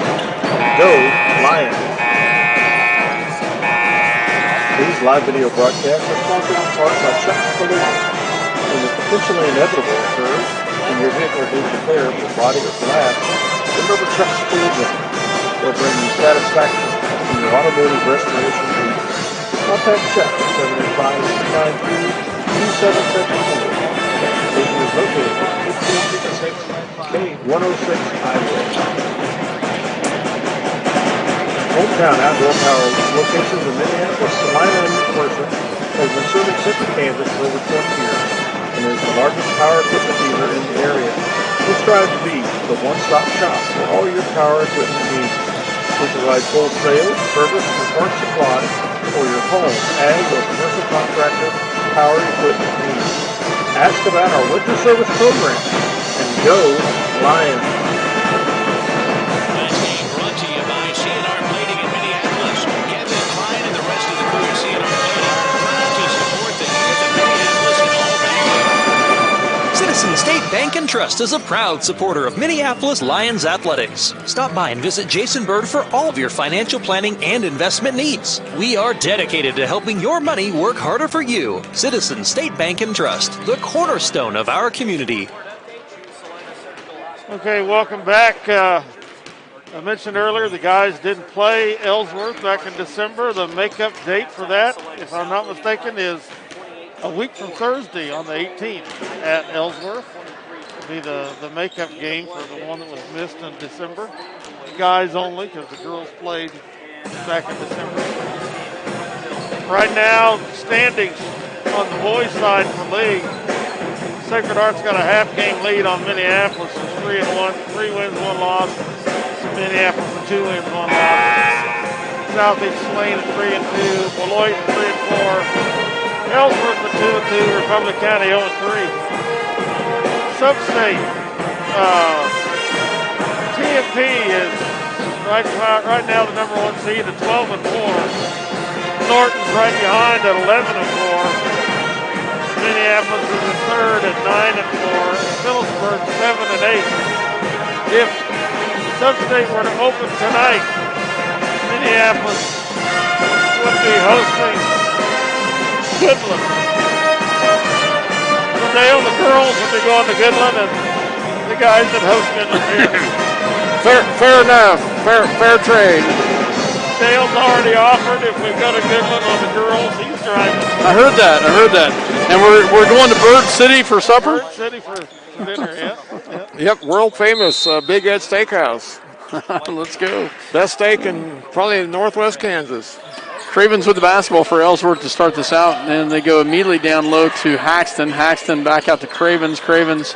S7: Go Lions! These live video broadcasts are sponsored in part by Chuck's Collision. When the potentially inevitable occurs and your vehicle needs repair for body or glass, remember Chuck's Collision. They'll bring you satisfaction in your automotive restoration needs. Contact Chuck at 785-693-2774. Station is located at 1556 K106 Highway. Hometown Outdoor Power locations in Minneapolis, Salina, and Mercer has been serving Central Kansas for over 20 years and is the largest power equipment dealer in the area. We strive to be the one-stop shop for all your power equipment needs. We provide full sales, service, and parts supply for your home, ag, or commercial contractor power equipment needs. Ask about our winter service program and go Lions!
S4: Tonight's game brought to you by CNR Plating in Minneapolis. Kevin Klein and the rest of the crew at CNR Plating proud to support the youth of Minneapolis and all banking.
S5: Citizen State Bank and Trust is a proud supporter of Minneapolis Lions athletics. Stop by and visit Jason Bird for all of your financial planning and investment needs. We are dedicated to helping your money work harder for you. Citizen State Bank and Trust, the cornerstone of our community.
S3: Okay, welcome back. I mentioned earlier the guys didn't play Ellsworth back in December. The makeup date for that, if I'm not mistaken, is a week from Thursday on the 18th at Ellsworth. It'll be the makeup game for the one that was missed in December. Guys only, because the girls played back in December. Right now, standings on the boys' side for league. Sacred Heart's got a half-game lead on Minneapolis. It's 3-1, 3 wins, 1 loss. Minneapolis with 2 wins, 1 loss. Southeast Swain at 3-2, Beloit at 3-4. Ellsworth at 2-2, Republic County 0-3. Substate, TMP is right now the number 1 seed at 12-4. Norton's right behind at 11-4. Minneapolis is in third at 9-4. Phillipsburg 7-8. If Substate were to open tonight, Minneapolis would be hosting Goodland. So Dale, the girls would be going to Goodland, and the guys that host Goodland here.
S1: Fair enough. Fair trade.
S3: Dale's already offered if we go to Goodland on the girls, he's driving.
S2: I heard that. And we're going to Bird City for supper?
S3: Bird City for dinner, yeah.
S1: Yep, world famous Big Ed Steakhouse.
S2: Let's go.
S1: Best steak in probably northwest Kansas.
S2: Cravens with the basketball for Ellsworth to start this out, and then they go immediately down low to Haxton. Haxton back out to Cravens. Cravens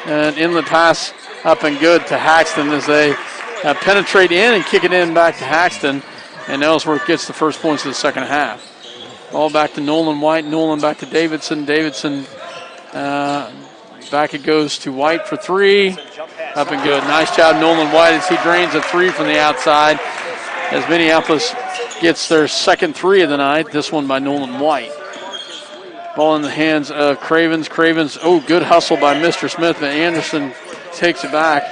S2: an inlet pass up and good to Haxton as they penetrate in and kick it in back to Haxton. And Ellsworth gets the first points of the second half. Ball back to Nolan White. Nolan back to Davidson. Davidson Back it goes to White for three. Up and good. Nice job, Nolan White, as he drains a three from the outside. As Minneapolis gets their second three of the night. This one by Nolan White. Ball in the hands of Cravens. Cravens, good hustle by Mr. Smith, but Anderson takes it back.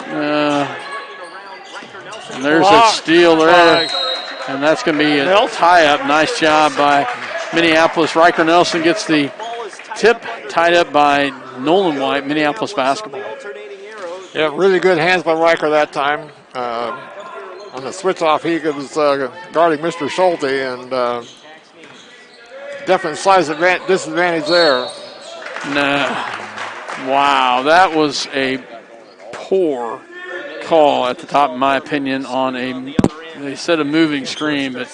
S2: And there's that steal there. And that's going to be a tie-up. Nice job by Minneapolis. Riker Nelson gets the tip, tied up by Nolan White, Minneapolis basketball.
S1: Yeah, really good hands by Riker that time. On the switch-off, he was guarding Mr. Schulte, and definite size disadvantage there.
S2: Wow, that was a poor call at the top, in my opinion, on they said a moving screen, but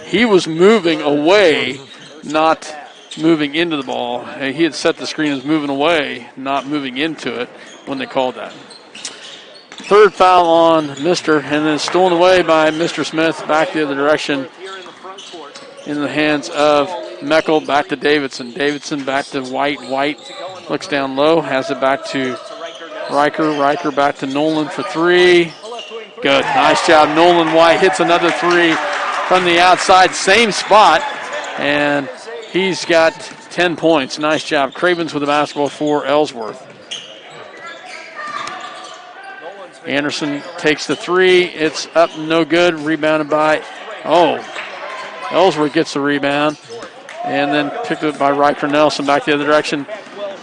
S2: he was moving away, not moving into the ball. He had set the screen as moving away, not moving into it when they called that. Third foul on Mr. and then stolen away by Mr. Smith, back the other direction in the hands of Meckel, back to Davidson. Davidson back to White. White looks down low, has it back to Riker. Riker back to Nolan for three. Good. Nice job. Nolan White hits another three from the outside, same spot, and he's got 10 points. Nice job. Cravens with the basketball for Ellsworth. Anderson takes the three. It's up, no good. Rebounded by, Ellsworth gets the rebound. And then picked up by Riker Nelson back the other direction.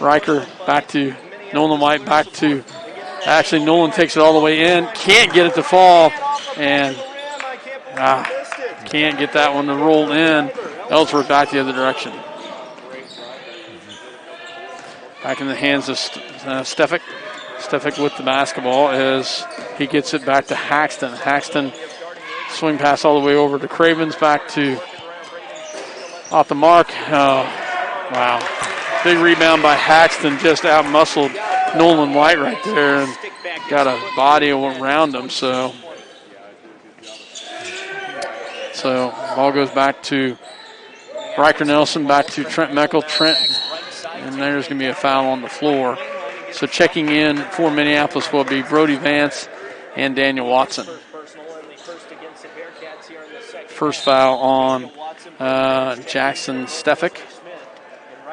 S2: Riker back to Nolan White, back to, actually Nolan takes it all the way in. Can't get it to fall. And can't get that one to roll in. Ellsworth back the other direction. Back in the hands of Stefik. Stefik with the basketball as he gets it back to Haxton. Haxton swing pass all the way over to Cravens, back to off the mark. Wow. Big rebound by Haxton, just out-muscled Nolan White right there and got a body around him. So ball goes back to Riker Nelson, back to Trent Meckel. Trent, and there's going to be a foul on the floor. So checking in for Minneapolis will be Brody Vance and Daniel Watson. First foul on Jackson Stefik.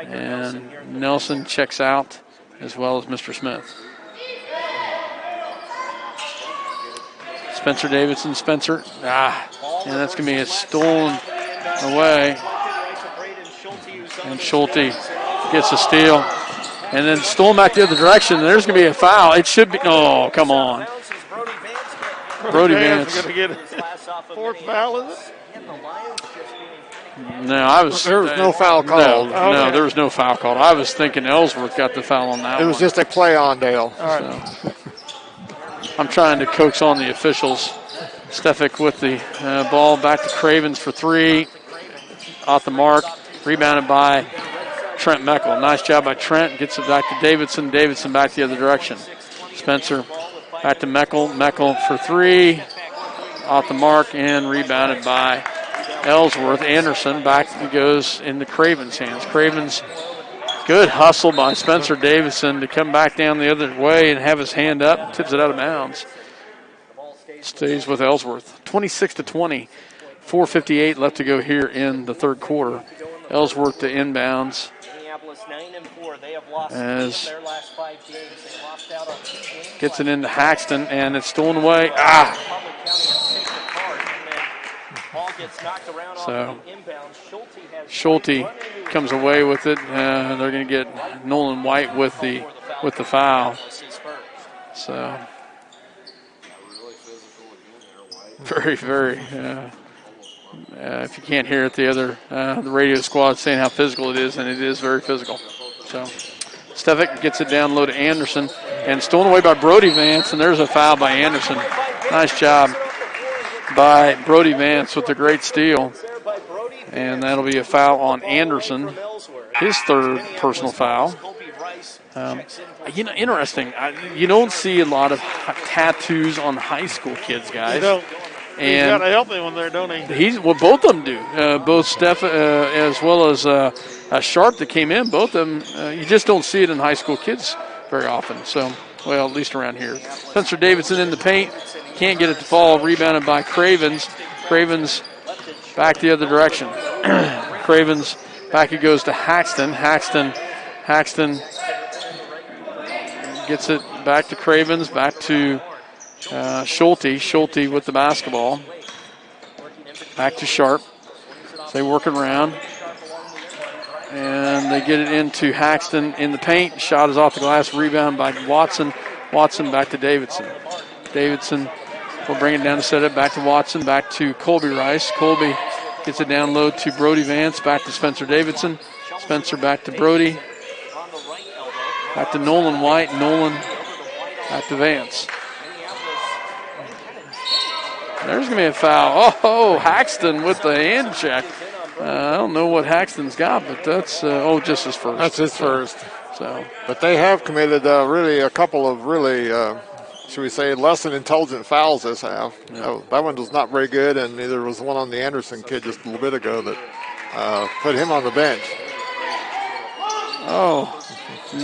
S2: And Nelson checks out, as well as Mr. Smith. Spencer Davidson. Spencer. And that's going to be a stolen away. And Schulte gets a steal. And then stolen back the other direction. There's going to be a foul. It should be. Oh, come on. Brody Vance.
S3: Going to get a fourth foul, is it?
S2: No,
S1: there was no foul called.
S2: No, there was no foul called. I was thinking Ellsworth got the foul on that one.
S1: It was just a play on, Dale.
S3: All right.
S2: So, I'm trying to coax on the officials. Stefik with the ball back to Cravens for three. Off the mark. Rebounded by Trent Meckel. Nice job by Trent. Gets it back to Davidson. Davidson back the other direction. Spencer back to Meckel. Meckel for three. Off the mark and rebounded by Ellsworth. Anderson back goes into Cravens' hands. Cravens, good hustle by Spencer Davidson to come back down the other way and have his hand up. Tips it out of bounds. Stays with Ellsworth. 26-20. 4:58 left to go here in the third quarter. Ellsworth to inbounds. As gets it into Haxton, and it's stolen away. So Schulte comes away with it. They're going to get Nolan White with the foul. So very, very. If you can't hear it, the radio squad saying how physical it is, and it is very physical. So Stefik gets it down low to Anderson, and stolen away by Brody Vance, and there's a foul by Anderson. Nice job by Brody Vance with the great steal. And that'll be a foul on Anderson, his third personal foul.
S3: Interesting.
S2: You don't see a lot of tattoos on high school kids, guys.
S3: He's got to help him when they're, don't he?
S2: Well, both of them do. Both Steph as well as Sharp that came in. Both of them, you just don't see it in high school kids very often. So, well, at least around here. Spencer Davidson in the paint. Can't get it to fall. Rebounded by Cravens. Cravens back the other direction. Cravens back it goes to Haxton. Haxton gets it back to Cravens. Back to Schulte. Schulte with the basketball. Back to Sharp. So they work it around. And they get it into Haxton in the paint. Shot is off the glass. Rebound by Watson. Watson back to Davidson. Davidson will bring it down to set it. Back to Watson. Back to Colby Rice. Colby gets it down low to Brody Vance. Back to Spencer Davidson. Spencer back to Brody. Back to Nolan White. Nolan back to Vance. There's going to be a foul. Oh, Haxton with the hand check. I don't know what Haxton's got, but that's, just his first.
S1: That's his first.
S2: So,
S1: but they have committed really a couple of really, should we say, less than intelligent fouls this half.
S2: Yeah.
S1: That one was not very good, and neither was the one on the Anderson kid just a little bit ago that put him on the bench.
S2: Oh,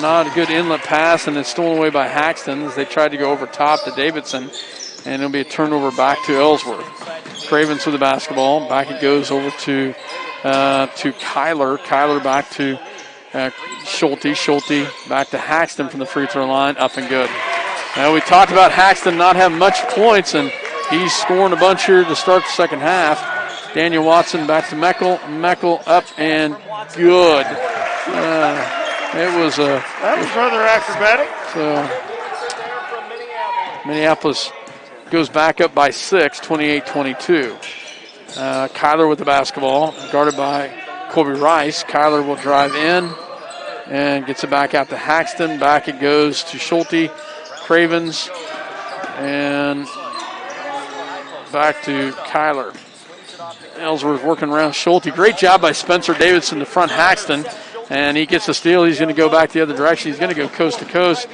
S2: not a good inlet pass, and it's stolen away by Haxton as they tried to go over top to Davidson, and it'll be a turnover back to Ellsworth. Cravens with the basketball. Back it goes over to Kyler. Kyler back to Schulte. Schulte back to Haxton from the free throw line. Up and good. Now we talked about Haxton not having much points, and he's scoring a bunch here to start the second half. Daniel Watson back to Meckel. Meckel up and good.
S3: That was rather acrobatic.
S2: So Minneapolis goes back up by 6, 28-22. Kyler with the basketball, guarded by Colby Rice. Kyler will drive in and gets it back out to Haxton. Back it goes to Schulte, Cravens, and back to Kyler. Ellsworth working around Schulte. Great job by Spencer Davidson to front Haxton. And he gets a steal. He's going to go back the other direction. He's going to go coast to coast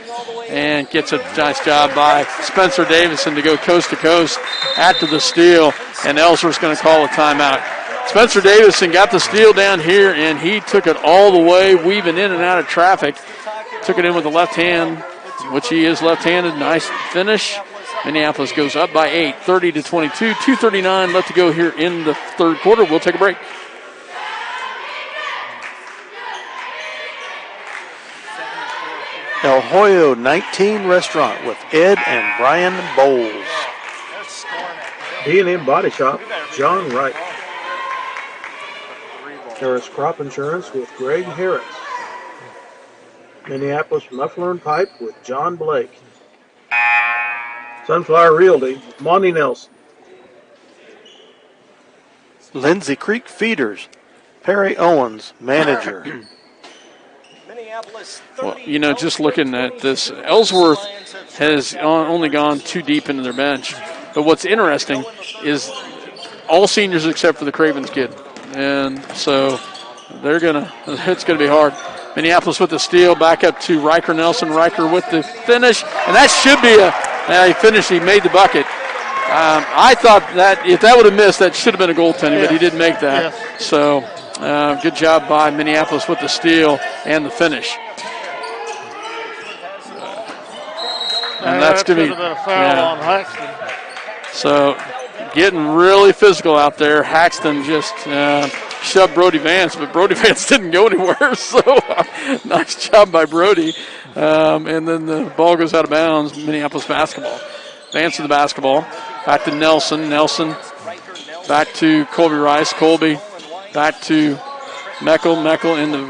S2: and gets a nice job by Spencer Davidson to go coast to coast after the steal. And Ellsworth's going to call a timeout. Spencer Davidson got the steal down here, and he took it all the way, weaving in and out of traffic. Took it in with the left hand, which he is left-handed. Nice finish. Minneapolis goes up by 8, 30-22. 2:39 left to go here in the third quarter. We'll take a break.
S7: El Hoyo 19 Restaurant with Ed and Brian Bowles.
S10: D&M Body Shop, John Wright. Harris Crop Insurance with Greg Harris. Minneapolis Muffler and Pipe with John Blake. Sunflower Realty with Monty Nelson.
S7: Lindsay Creek Feeders, Perry Owens, manager.
S2: Well, just looking at this, Ellsworth has only gone too deep into their bench. But what's interesting is all seniors except for the Cravens kid. And so it's going to be hard. Minneapolis with the steal, back up to Riker Nelson. Riker with the finish. And that should be he finished, he made the bucket. I thought that if that would have missed, that should have been a goaltending, but he didn't make that.
S3: Yes.
S2: So good job by Minneapolis with the steal and the finish. And that's going to be
S3: a foul on Haxton.
S2: So getting really physical out there. Haxton just shoved Brody Vance, but Brody Vance didn't go anywhere. So nice job by Brody. And then the ball goes out of bounds. Minneapolis basketball. Vance with the basketball. Back to Nelson. Nelson back to Colby Rice. Colby back to Meckel. Meckel into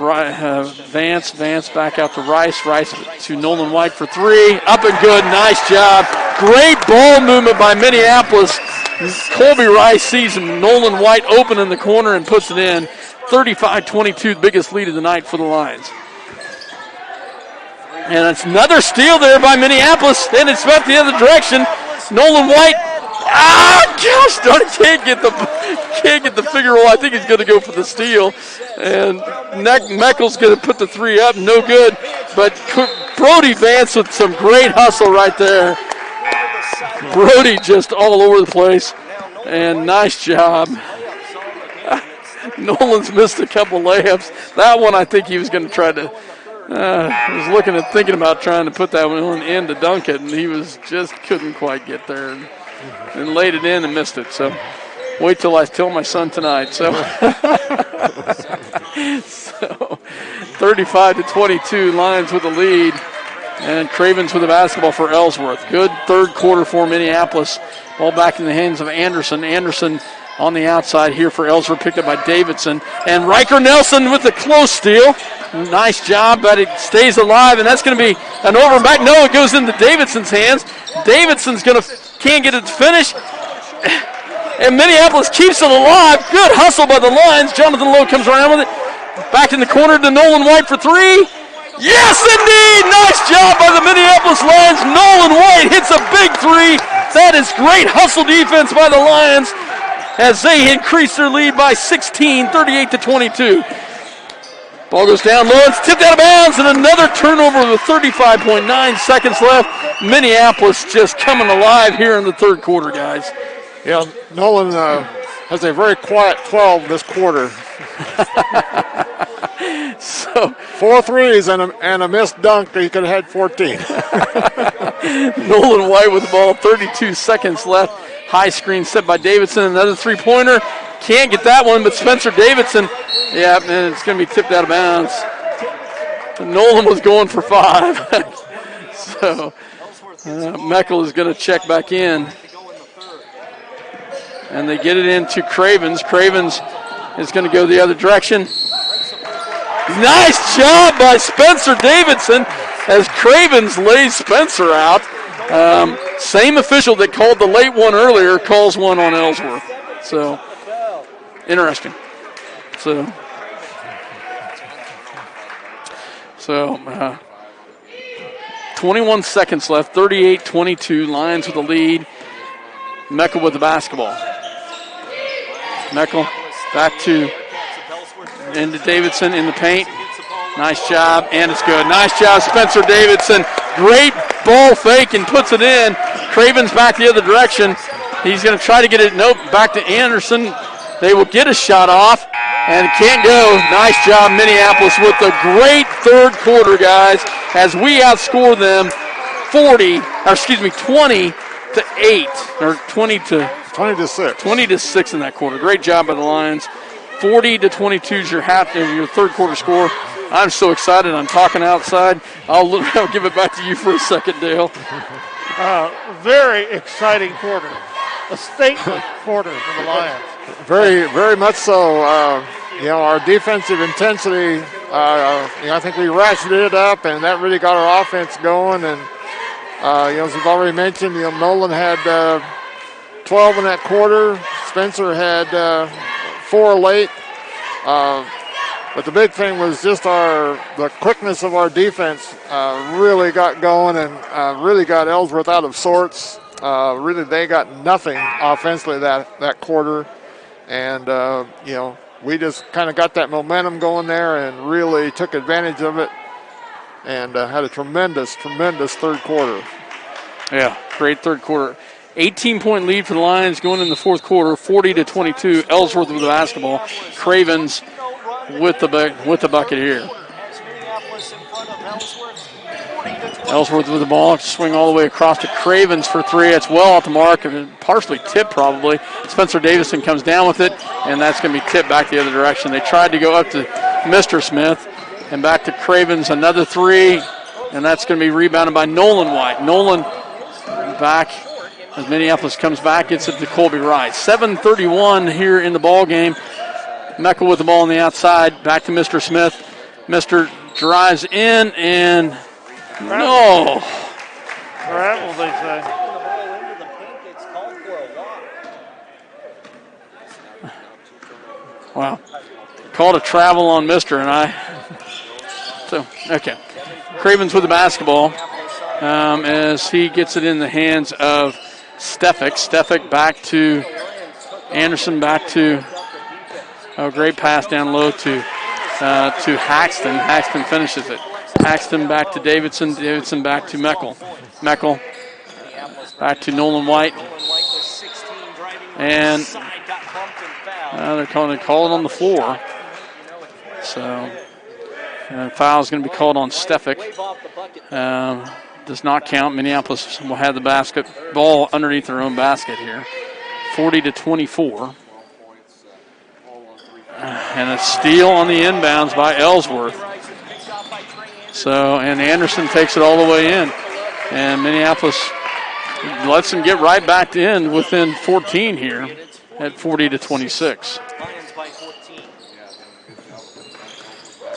S2: Vance. Vance back out to Rice. Rice to Nolan White for 3. Up and good. Nice job. Great ball movement by Minneapolis. Colby Rice sees Nolan White open in the corner and puts it in. 35-22, the biggest lead of the night for the Lions. And it's another steal there by Minneapolis. And it's back the other direction. Nolan White. Gosh darn it, can't get the figure roll. I think he's going to go for the steal. And Meckel's going to put the 3 up. No good. But Brody Vance with some great hustle right there. Brody just all over the place. And nice job. Nolan's missed a couple layups. That one I think he was going to try to, was thinking about trying to put that one in to dunk it, and he was just couldn't quite get there and laid it in and missed it. So wait till I tell my son tonight. So, 35-22, Lions with the lead. And Cravens with the basketball for Ellsworth. Good third quarter for Minneapolis. Ball back in the hands of Anderson. Anderson on the outside here for Ellsworth, picked up by Davidson. And Riker Nelson with the close steal. Nice job, but it stays alive, and that's going to be an over and back. No, it goes into Davidson's hands. Davidson's can't get it to finish. And Minneapolis keeps it alive. Good hustle by the Lions. Jonathan Lowe comes around with it. Back in the corner to Nolan White for three. Yes, indeed! Nice job by the Minneapolis Lions. Nolan White hits a big three. That is great hustle defense by the Lions as they increase their lead by 16, 38-22. Ball goes down low. It's tipped out of bounds, and another turnover with 35.9 seconds left. Minneapolis just coming alive here in the third quarter, guys.
S1: Yeah, Nolan has a very quiet 12 this quarter.
S2: So
S1: 4 threes and a missed dunk. He could have had 14.
S2: Nolan White with the ball, 32 seconds left. High screen set by Davidson. Another three-pointer. Can't get that one, but Spencer Davidson, yeah, and it's going to be tipped out of bounds. Nolan was going for 5. So Meckel is going to check back in. And they get it into Cravens. Cravens is going to go the other direction. Nice job by Spencer Davidson as Cravens lays Spencer out. Same official that called the late one earlier calls one on Ellsworth. So, interesting. So 21 seconds left, 38-22. Lions with the lead. Meckel with the basketball. Meckel back to into Davidson in the paint. Nice job, and it's good. Nice job, Spencer Davidson. Great ball fake and puts it in. Cravens back the other direction. He's going to try to get it. Nope, back to Anderson. They will get a shot off, and it can't go. Nice job, Minneapolis, with a great third quarter, guys, as we outscore them 20-8, or 20-6 in that quarter. Great job by the Lions. 40-22 is your third quarter score. I'm so excited. I'm talking outside. I'll give it back to you for a second, Dale.
S3: Very exciting quarter. A statement quarter for the Lions.
S1: Very, very much so. Our defensive intensity, I think we ratcheted it up, and that really got our offense going. And, as we've already mentioned, Nolan had 12 in that quarter. Spencer had 4 late. But the big thing was just the quickness of our defense really got going and really got Ellsworth out of sorts. Really, they got nothing offensively that quarter. And, we just kind of got that momentum going there and really took advantage of it and had a tremendous third quarter.
S2: Yeah, great third quarter. 18-point lead for the Lions going in the fourth quarter, 40-22. Ellsworth with the basketball. Cravens with the bucket here. Ellsworth with the ball, swing all the way across to Cravens for 3. It's well off the mark, partially tipped probably. Spencer Davison comes down with it, and that's going to be tipped back the other direction. They tried to go up to Mr. Smith, and back to Cravens, another 3, and that's going to be rebounded by Nolan White. Nolan back as Minneapolis comes back, gets it to Colby Rice. 7:31 here in the ball game. Meckel with the ball on the outside, back to Mr. Smith. Mr. drives in, and no.
S3: Travel, they say.
S2: Wow. Called a travel on Mr. and I. So, okay. Cravens with the basketball as he gets it in the hands of Stefik. Stefik back to Anderson, back to a great pass down low to Haxton. Haxton finishes it. Haxton back to Davidson. Davidson back to Meckel. Meckel back to Nolan White. And they're calling it on the floor. So foul is going to be called on Stefik. Does not count. Minneapolis will have the basketball underneath their own basket here. 40-24. And a steal on the inbounds by Ellsworth. So, and Anderson takes it all the way in. And Minneapolis lets them get right back in within 14 here at 40-26.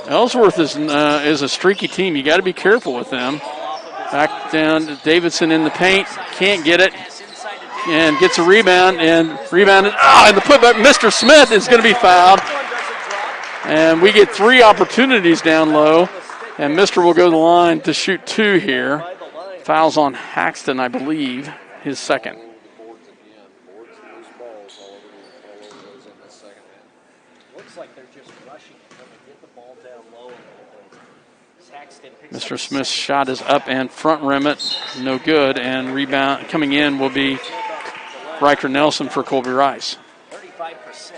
S2: Ellsworth is a streaky team. You got to be careful with them. Back down to Davidson in the paint. Can't get it. And gets a rebound. And rebounded. And the putback. Mr. Smith is going to be fouled. And we get 3 opportunities down low. And Mr. will go to the line to shoot 2 here. Fouls on Haxton, I believe, his second. Mr. Smith's shot is up and front rim it, no good, and rebound coming in will be Riker Nelson for Colby Rice.
S6: 35%.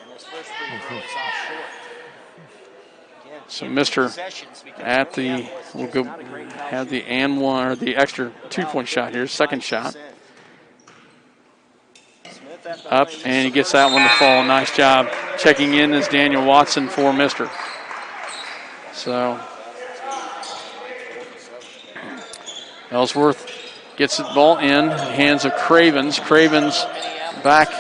S6: And this first free throw is off short.
S2: So Mr. we'll go have the and one or the extra 2-point shot here, second shot. Up, and he gets that one to fall. Nice job. Checking in is Daniel Watson for Mr. So Ellsworth gets the ball in, hands of Cravens. Cravens back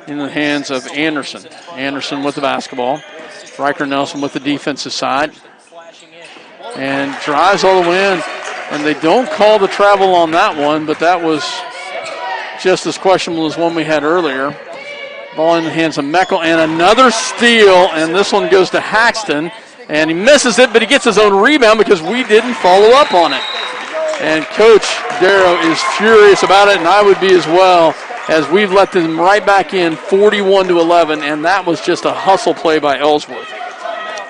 S2: in the hands of Anderson. Anderson with the basketball. Riker Nelson with the defensive side. And drives all the way in. And they don't call the travel on that one, but that was just as questionable as one we had earlier. Ball in the hands of Meckel, and another steal, and this one goes to Haxton. And he misses it, but he gets his own rebound because we didn't follow up on it. And Coach Darrow is furious about it, and I would be as well, as we've let them right back in 41-11, and that was just a hustle play by Ellsworth.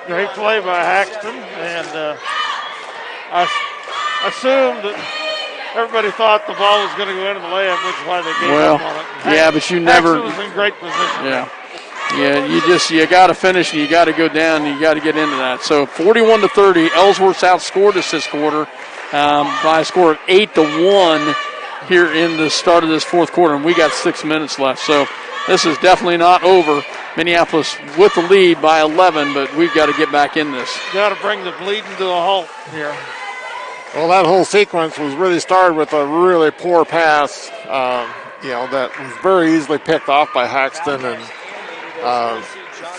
S3: Great play by Haxton, and I assumed that everybody thought the ball was going to go into the layup, which is why they gave up on it.
S2: Yeah, but you never.
S3: Haxton was in great position.
S2: Yeah, you got to finish and you got to go down and you got to get into that. So 41-30, Ellsworth's outscored us this quarter by a score of 8-1 here in the start of this fourth quarter, and we got 6 minutes left. So this is definitely not over. Minneapolis with the lead by 11, but we've got to get back in this.
S3: Got to bring the bleeding to a halt here.
S1: Well, that whole sequence was really started with a really poor pass, that was very easily picked off by Haxton, and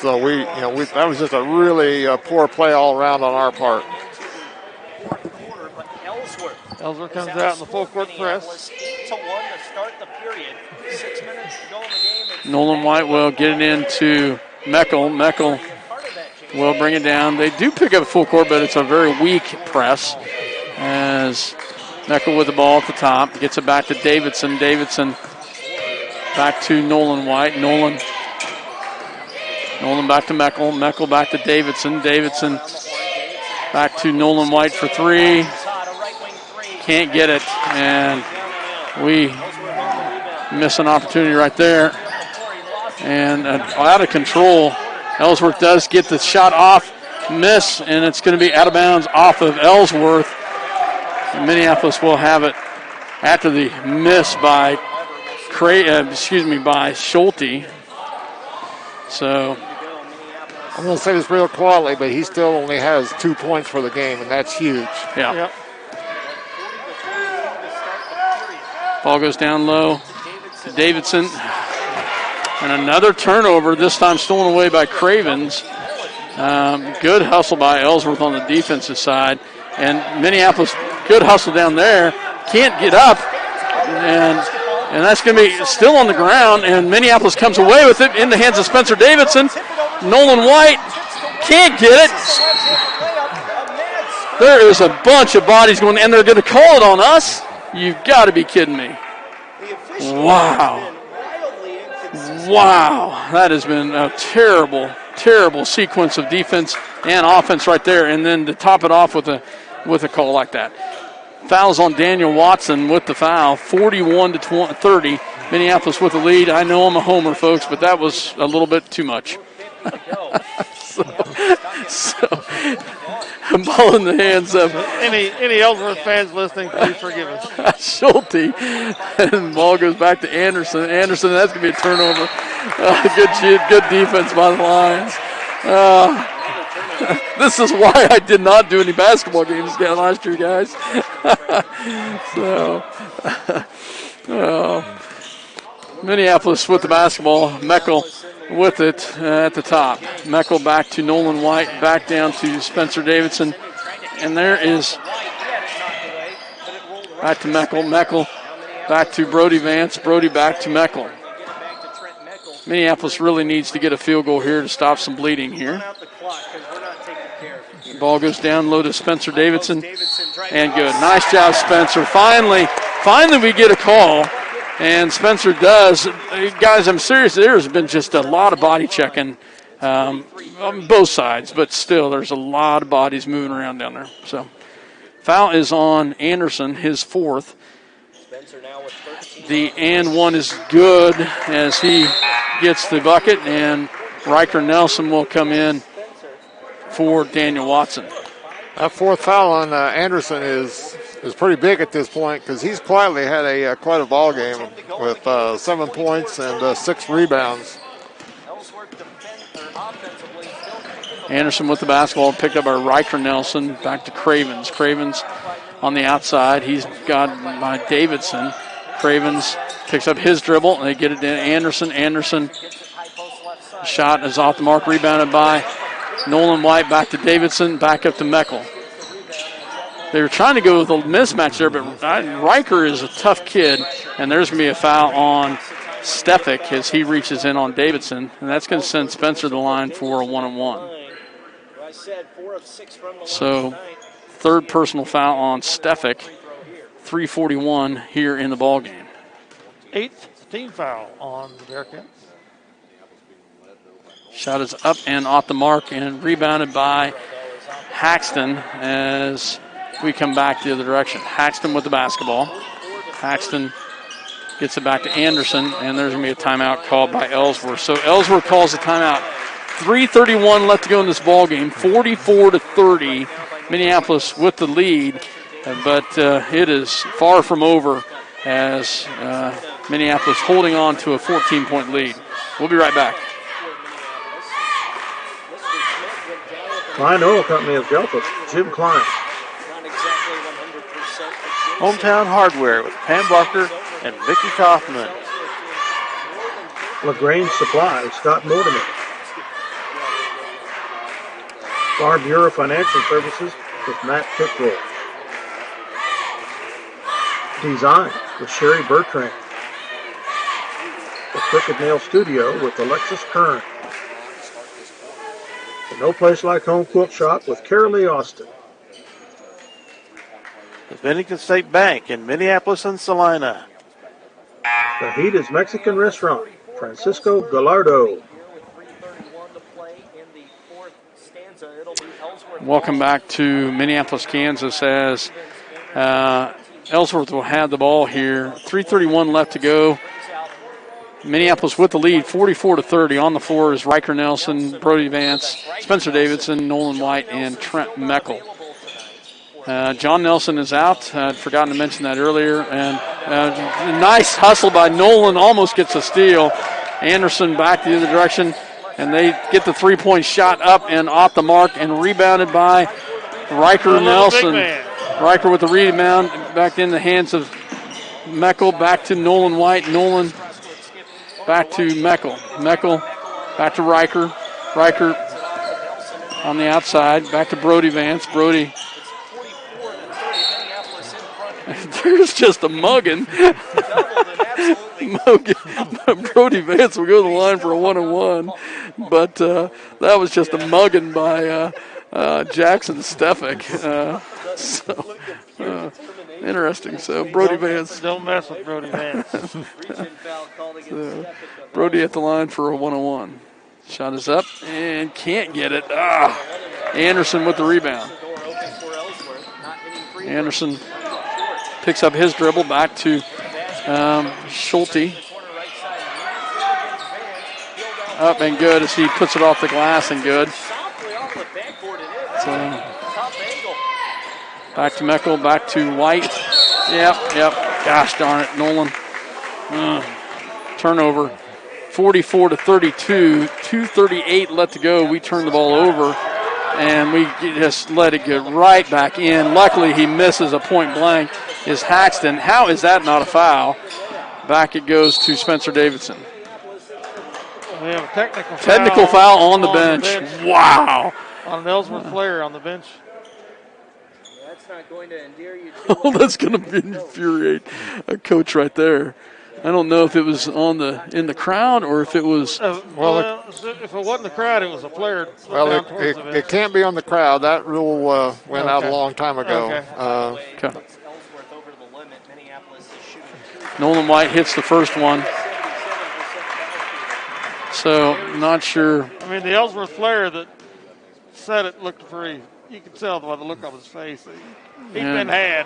S1: so that was just a really poor play all around on our part.
S3: Ellsworth comes out in the full court press.
S6: 8-1 to start the period. 6 minutes to go in the game.
S2: Nolan White will get it into Meckel. Meckel will bring it down. They do pick up full court, but it's a very weak press. As Meckel with the ball at the top, gets it back to Davidson. Davidson back to Nolan White. Nolan back to Meckel. Meckel back to Davidson. Davidson back to Nolan White for 3. Can't get it, and we miss an opportunity right there. And out of control, Ellsworth does get the shot off, miss, and it's going to be out of bounds off of Ellsworth. And Minneapolis will have it after the miss by by Schulte. So
S1: I'm going to say this real quietly, but he still only has 2 points for the game, and that's huge.
S2: Yeah.
S3: Yep.
S2: Ball goes down low to Davidson. And another turnover, this time stolen away by Cravens. Good hustle by Ellsworth on the defensive side. And Minneapolis, good hustle down there. Can't get up. And that's going to be still on the ground. And Minneapolis comes away with it in the hands of Spencer Davidson. Nolan White can't get it. There is a bunch of bodies going, and they're going to call it on us? You've got to be kidding me. Wow. That has been a terrible, terrible sequence of defense and offense right there. And then to top it off with a call like that. Fouls on Daniel Watson with the foul, 41-30. Minneapolis with the lead. I know I'm a homer, folks, but that was a little bit too much. so ball in the hands of
S3: any Ellsworth fans listening, please forgive us.
S2: Schulte, and the ball goes back to Anderson. Anderson, that's going to be a turnover. Good defense by the Lions. This is why I did not do any basketball games last year, guys. Minneapolis with the basketball. Meckel with it at the top. Meckel back to Nolan White, back down to Spencer Davidson. And there is back to Meckel. Meckel back to Brody Vance. Brody back to Meckel. Minneapolis really needs to get a field goal here to stop some bleeding here. Ball goes down low to Spencer Davidson. And good. Nice job, Spencer. Finally we get a call. And Spencer does. Guys, I'm serious. There's been just a lot of body checking on both sides. But still, there's a lot of bodies moving around down there. So, foul is on Anderson, his fourth. The and one is good as he gets the bucket. And Riker Nelson will come in for Daniel Watson.
S1: That fourth foul on Anderson is pretty big at this point because he's quietly had quite a ball game with 7 points and 6 rebounds.
S2: Anderson with the basketball, picked up by Riker Nelson, back to Cravens. Cravens on the outside. He's got by Davidson. Cravens picks up his dribble, and they get it to Anderson. Anderson shot is off the mark, rebounded by Nolan White, back to Davidson, back up to Meckel. They were trying to go with a mismatch there, but Riker is a tough kid, and there's going to be a foul on Stefik as he reaches in on Davidson, and that's going to send Spencer to the line for a 1-on-1. So, third personal foul on Stefik, 3:41 here in the ballgame.
S3: 8th team foul on the Bearcats.
S2: Shot is up and off the mark and rebounded by Haxton as we come back the other direction. Haxton with the basketball. Haxton gets it back to Anderson, and there's going to be a timeout called by Ellsworth. So Ellsworth calls the timeout. 3:31 left to go in this ball game. 44-30. Minneapolis with the lead, but it is far from over as Minneapolis holding on to a 14-point lead. We'll be right back.
S10: Klein Oil Company of Delta, Jim Klein.
S7: Hometown Hardware with Pam Barker and Vicki Kaufman.
S10: LaGrange Supply, Scott Mortimer. Farm Bureau Financial Services with Matt Pickrell. Design with Sherry Bertrand. The Crooked Nail Studio with Alexis Kern. The No Place Like Home Quilt Shop with Carolee Austin.
S7: The Bennington State Bank in Minneapolis and Salina.
S10: The Heated Mexican Restaurant, Francisco Gallardo.
S2: Welcome back to Minneapolis, Kansas, as Ellsworth will have the ball here. 3:31 left to go. Minneapolis with the lead, 44-30. On the floor is Riker Nelson, Brody Vance, Spencer Davidson, Nolan White, and Trent Meckel. John Nelson is out. I'd forgotten to mention that earlier. And nice hustle by Nolan, almost gets a steal. Anderson back the other direction, and they get the three-point shot up and off the mark and rebounded by Riker Nelson. Riker with the rebound back in the hands of Meckel, back to Nolan White. Nolan back to Meckel. Meckel back to Riker. Riker on the outside, back to Brody Vance. Brody. There's just a mugging. Brody Vance will go to the line for a 1-on-1, but that was just a mugging by Jackson Stefik. Interesting. So Brody Vance.
S3: Don't mess with Brody Vance.
S2: So Brody at the line for a 1-on-1. Shot is up and can't get it. Anderson with the rebound. Anderson picks up his dribble back to Schulte. up and good as he puts it off the glass and good.
S6: Softly off the backboard it is.
S2: So,
S6: Tough angle.
S2: back to Meckel, back to White. Yep. Gosh darn it, Nolan. Turnover. 44-32. 2:38 left to go. We turned the ball over, and we just let it get right back in. Luckily, he misses a point blank. Is Haxton. How is that not a foul? Back it goes to Spencer Davidson.
S3: We have a
S2: technical foul on the bench. Wow.
S3: On an Ellsworth player on the bench.
S6: That's not going to endear you too
S2: Oh, that's going to infuriate a coach right there. I don't know if it was in the crowd or if it was.
S3: If it wasn't the crowd, it was a player.
S1: Well, it can't be on the crowd. That rule went out a long time ago.
S2: Okay. Nolan White hits the first one. So, not sure.
S3: I mean, the Ellsworth player that said it looked pretty. You could tell by the look on his face. He'd been had.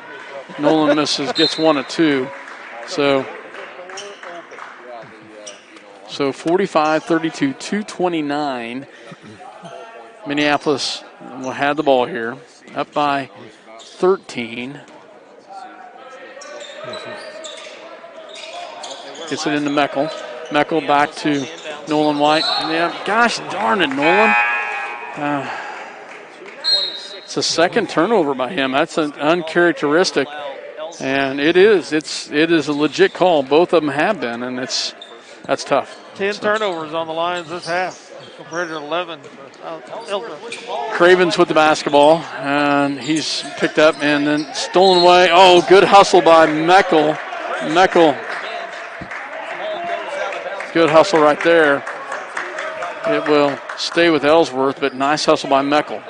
S2: Nolan gets 1 of 2. So 45-32, 2:29. Minneapolis will have the ball here, up by 13. Gets it into Meckel. Meckel back to Nolan White. Yeah, gosh darn it, Nolan. It's the second turnover by him. That's an uncharacteristic, and it is a legit call. Both of them have been, and that's tough.
S3: 10 turnovers on the Lions this half compared to 11.
S2: Cravens with the basketball, and he's picked up and then stolen away. Oh, good hustle by Meckel. Good hustle right there. It will stay with Ellsworth, but nice hustle by Meckel.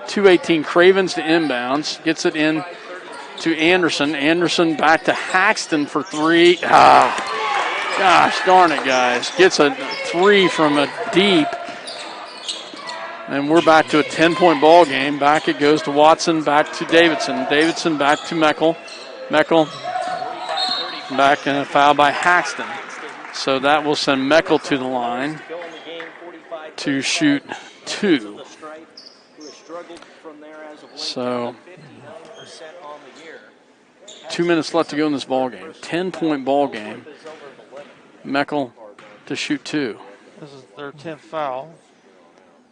S2: 2:18 Cravens to inbounds. Gets it in to Anderson. Anderson back to Haxton for 3. Gosh darn it, guys. Gets a 3 from a deep. And we're back to a 10-point ball game. Back it goes to Watson, back to Davidson. Davidson back to Meckel. Meckel back and a foul by Haxton. So that will send Meckel to the line to shoot 2. So 2 minutes left to go in this ball game. 10-point ball game. Meckel to shoot 2.
S3: This is their 10th foul.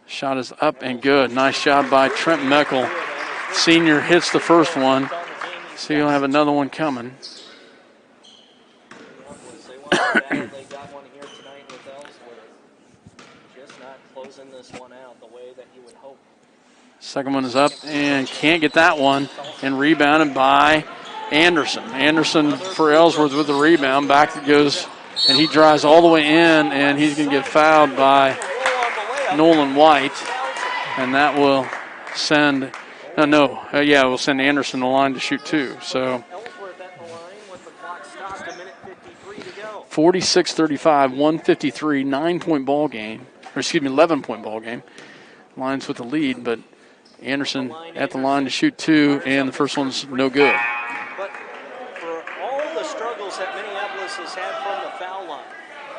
S2: Shot is up and good. Nice job by Trent Meckel. Senior hits the first one. So you'll have another one coming. Second one is up and can't get that one. And rebounded by Anderson. Anderson for Ellsworth with the rebound. Back it goes, and he drives all the way in, and he's going to get fouled by Nolan White. And that will send, it will send Anderson to the line to shoot 2. So 46-35, 153, 9-point ball game. 11-point ball game. Lions with the lead, but Anderson at the line to shoot 2, and the first one's no good.
S6: But for all the struggles that Minneapolis has had from the foul line,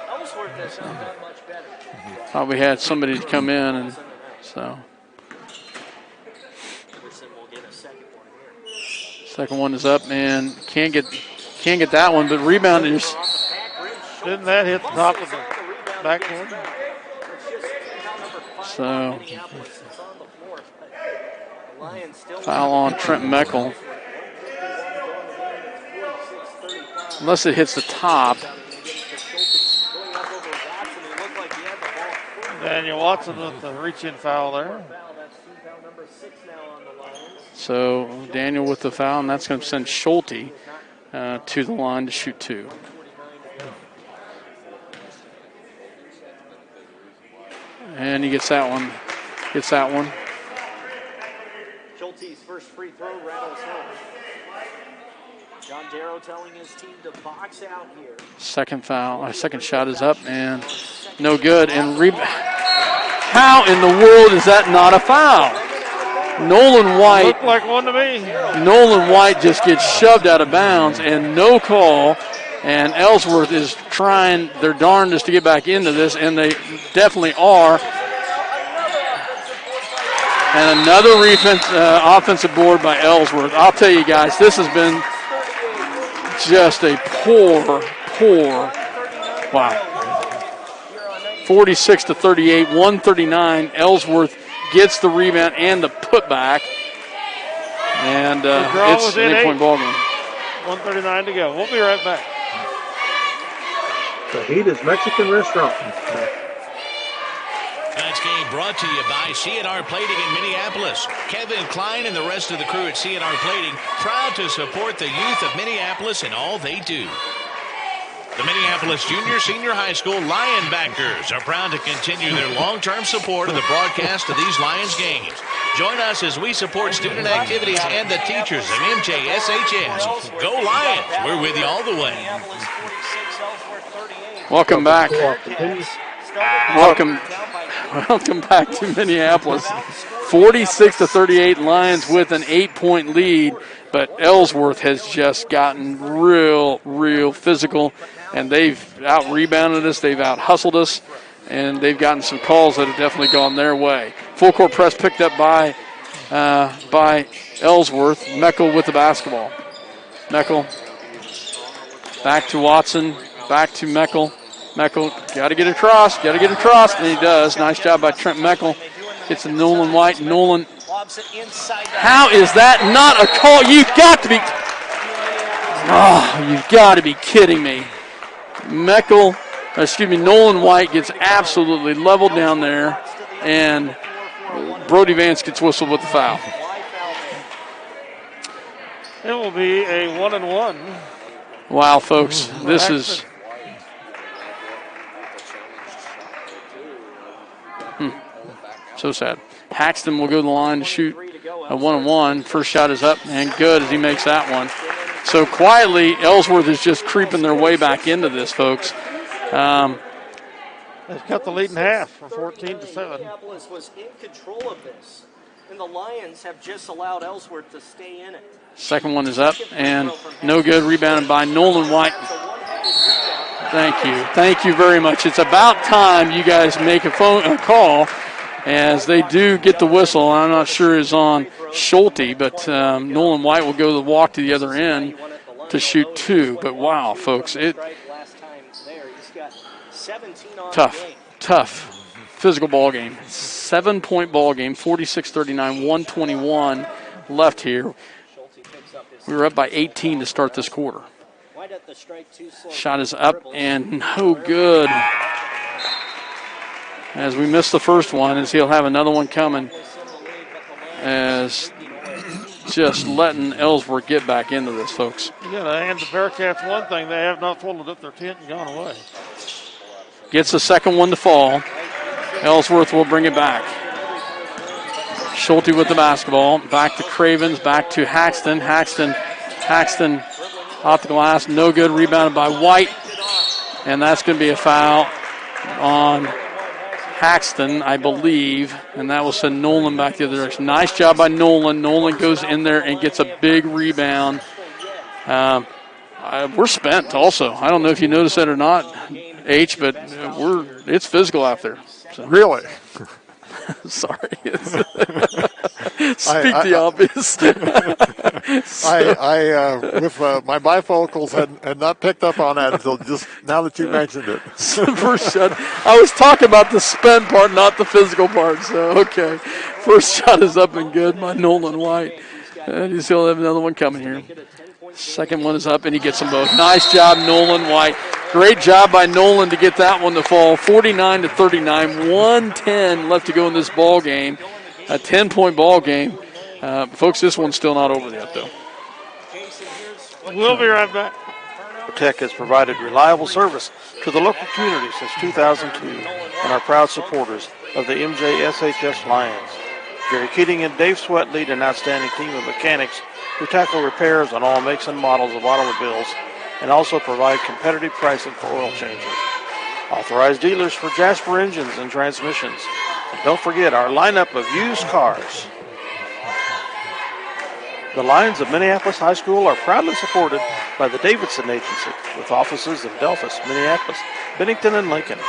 S6: Ellsworth has not done much better.
S2: Thought we had somebody to come in, and so. Second one is up and can't get that one, but rebound is.
S3: Didn't that hit the top of the backboard?
S2: So, foul on Trent Meckel. Unless it hits the top.
S3: Daniel Watson with the reach-in foul there.
S2: So, Daniel with the foul, and that's going to send Schulte to the line to shoot 2. And he gets that one.
S6: Schulte's first free throw rattles home. John Darrow telling his team to box out here.
S2: Second shot is up and no good. And how in the world is that not a foul? Nolan White.
S3: Looked like one to me.
S2: Nolan White just gets shoved out of bounds and no call. And Ellsworth is trying their darndest to get back into this, and they definitely are. And another offensive board by Ellsworth. I'll tell you guys, this has been just a poor, wow. 46-38, 139. Ellsworth gets the rebound and the putback. And it's an 8-point ball game.
S3: 1:39 to go. We'll be right back.
S10: Fajitas Mexican Restaurant.
S4: Tonight's game brought to you by C&R Plating in Minneapolis. Kevin Klein and the rest of the crew at C&R Plating, proud to support the youth of Minneapolis in all they do. The Minneapolis Junior Senior High School Lionbackers are proud to continue their long-term support of the broadcast of these Lions games. Join us as we support student activities and the teachers of MJSHS. Go Lions! We're with you all the way.
S2: Welcome back. Welcome back to Minneapolis. 46-38, Lions with an 8-point lead, but Ellsworth has just gotten real physical, and they've out-rebounded us, they've out-hustled us, and they've gotten some calls that have definitely gone their way. Full court press picked up by Ellsworth. Meckel with the basketball. Meckel back to Watson, back to Meckel. Meckel, got to get across, and he does. Nice job by Trent Meckel. Gets to Nolan White. Nolan, how is that not a call? You've got to be kidding me. Nolan White gets absolutely leveled down there, and Brody Vance gets whistled with the foul.
S3: It will be a 1-1.
S2: Wow, folks, this is... So sad. Haxton will go to the line to shoot a 1-on-1. First shot is up and good as he makes that one. So quietly, Ellsworth is just creeping their way back into this, folks.
S3: They've cut the lead in half from 14-7.
S6: Minneapolis was in control of this, and the Lions have just allowed Ellsworth to stay in it.
S2: Second one is up and no good. Rebounded by Nolan White. Thank you very much. It's about time you guys make a call, as they do get the whistle. I'm not sure it's on Schulte, but Nolan White will go the walk to the other end to shoot two. But wow, folks, tough physical ball game. 7-point ball game, 46-39, 1:21 left here. We were up by 18 to start this quarter. Shot is up and no good. As we missed the first one, as he'll have another one coming, as just letting Ellsworth get back into this, folks.
S3: You got to hand the Bearcats one thing. They have not folded up their tent and gone away.
S2: Gets the second one to fall. Ellsworth will bring it back. Schulte with the basketball. Back to Cravens, back to Haxton. Haxton off the glass, no good. Rebounded by White. And that's going to be a foul on Haxton, I believe, and that will send Nolan back the other direction. Nice job by Nolan. Nolan goes in there and gets a big rebound. We're spent also. I don't know if you noticed that or not, H, but it's physical out there. So.
S1: Really?
S2: Sorry. Speak the obvious.
S1: With my bifocals had not picked up on that until just now that you mentioned it.
S2: First shot. I was talking about the spin part, not the physical part. So, okay. First shot is up and good by Nolan White. And he's going to have another one coming here. Second one is up, and he gets them both. Nice job, Nolan White. Great job by Nolan to get that one to fall. 49-39, 1:10 left to go in this ball game. A 10-point ball game. Folks, this one's still not over yet, though.
S3: We'll be right back.
S7: Tech has provided reliable service to the local community since 2002 and are proud supporters of the MJSHS Lions. Gary Keating and Dave Sweat lead an outstanding team of mechanics who tackle repairs on all makes and models of automobiles and also provide competitive pricing for oil changes. Authorized dealers for Jasper engines and transmissions. And don't forget our lineup of used cars. The Lions of Minneapolis High School are proudly supported by the Davidson Agency, with offices in Delphus, Minneapolis, Bennington, and Lincoln.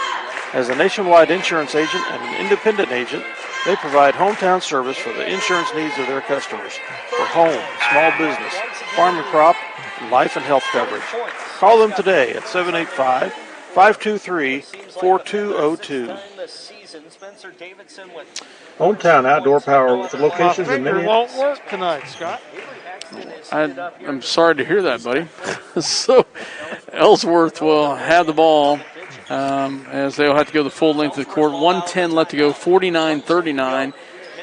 S7: As a nationwide insurance agent and an independent agent, they provide hometown service for the insurance needs of their customers for home, small business, farm and crop, life and health coverage. Call them today at 785-523-4202.
S10: Hometown Outdoor Power with locations
S3: My
S10: in
S3: finger
S10: Minneapolis.
S3: won't work tonight, Scott.
S2: I'm sorry to hear that, buddy. So Ellsworth will have the ball as they'll have to go the full length of the court. 1:10 left to go, 49-39.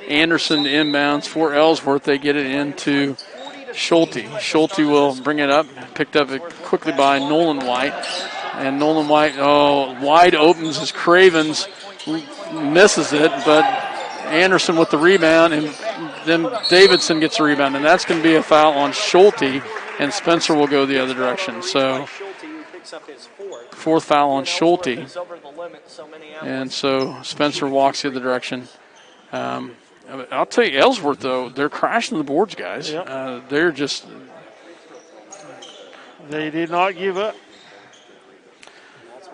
S2: Anderson inbounds for Ellsworth. They get it into Schulte. Schulte will bring it up, picked up quickly by Nolan White. And Nolan White, wide opens as Cravens misses it, but Anderson with the rebound, and then Davidson gets a rebound, and that's going to be a foul on Schulte, and Spencer will go the other direction. So, fourth foul on Schulte, and so Spencer walks the other direction. I'll tell you, Ellsworth, though, they're crashing the boards, guys.
S3: Yep.
S2: They're just...
S3: They did not give up.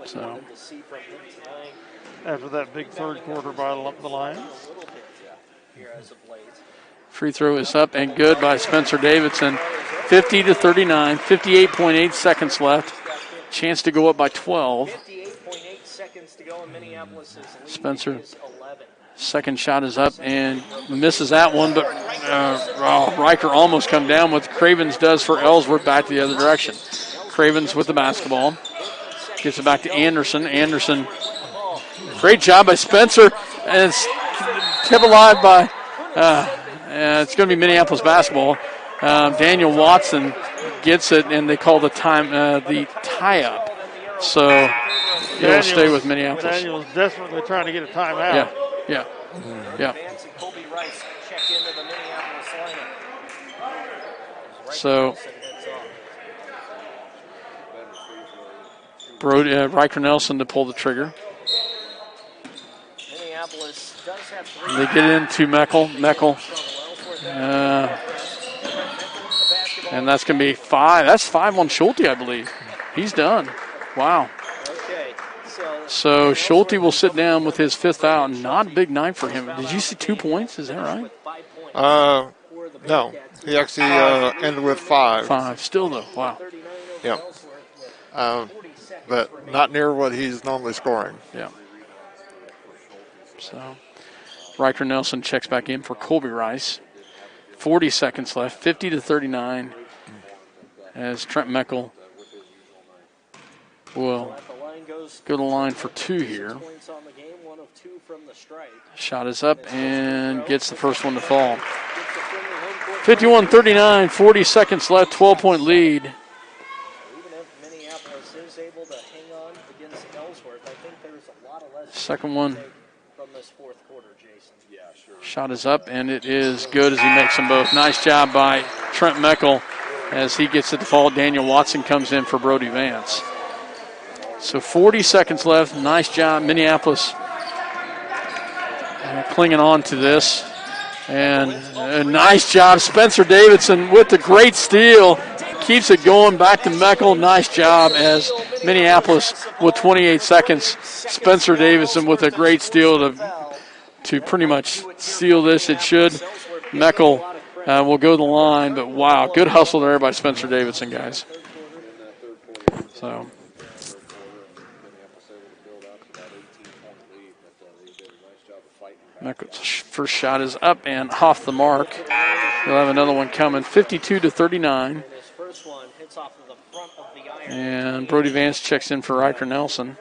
S2: So,
S3: after that big third quarter by the Lions.
S2: free throw is up and good by Spencer Davidson. 50-39, 58.8 seconds left. Chance to go up by 12. Spencer, second shot is up and misses that one, but Riker almost come down with Cravens does for Ellsworth back to the other direction. Cravens with the basketball. Gets it back to Anderson. Anderson, great job by Spencer. And it's kept alive by, it's going to be Minneapolis basketball. Daniel Watson gets it, and they call the tie-up. So it'll stay with Minneapolis.
S3: Daniel's desperately trying to get a timeout.
S2: Yeah. So Riker Nelson to pull the trigger. They get into Meckel. And that's going to be 5. That's 5 on Schulte, I believe. He's done. Wow. So Schulte will sit down with his 5th foul. Not a big night for him. Did you see 2 points? Is that right?
S1: No. He actually ended with 5.
S2: 5. Still, though. Wow.
S1: Yeah. But not near what he's normally scoring.
S2: Yeah. So Riker Nelson checks back in for Colby Rice. 40 seconds left, 50-39, as Trent Meckel will go to the line for 2 here. Shot is up and gets the first one to fall. 51-39, 40 seconds left, 12-point lead. Second one. Shot is up, and it is good as he makes them both. Nice job by Trent Meckel as he gets it to fall. Daniel Watson comes in for Brody Vance. So 40 seconds left. Nice job, Minneapolis, clinging on to this. And a nice job, Spencer Davidson with the great steal. Keeps it going back to Meckel. Nice job as Minneapolis with 28 seconds. Spencer Davidson with a great steal to pretty much seal this. It should. Meckel will go to the line, but wow, good hustle there by Spencer Davidson, guys. So. Meckel's first shot is up and off the mark. He'll have another one coming. 52-39. And Brody Vance checks in for Riker Nelson.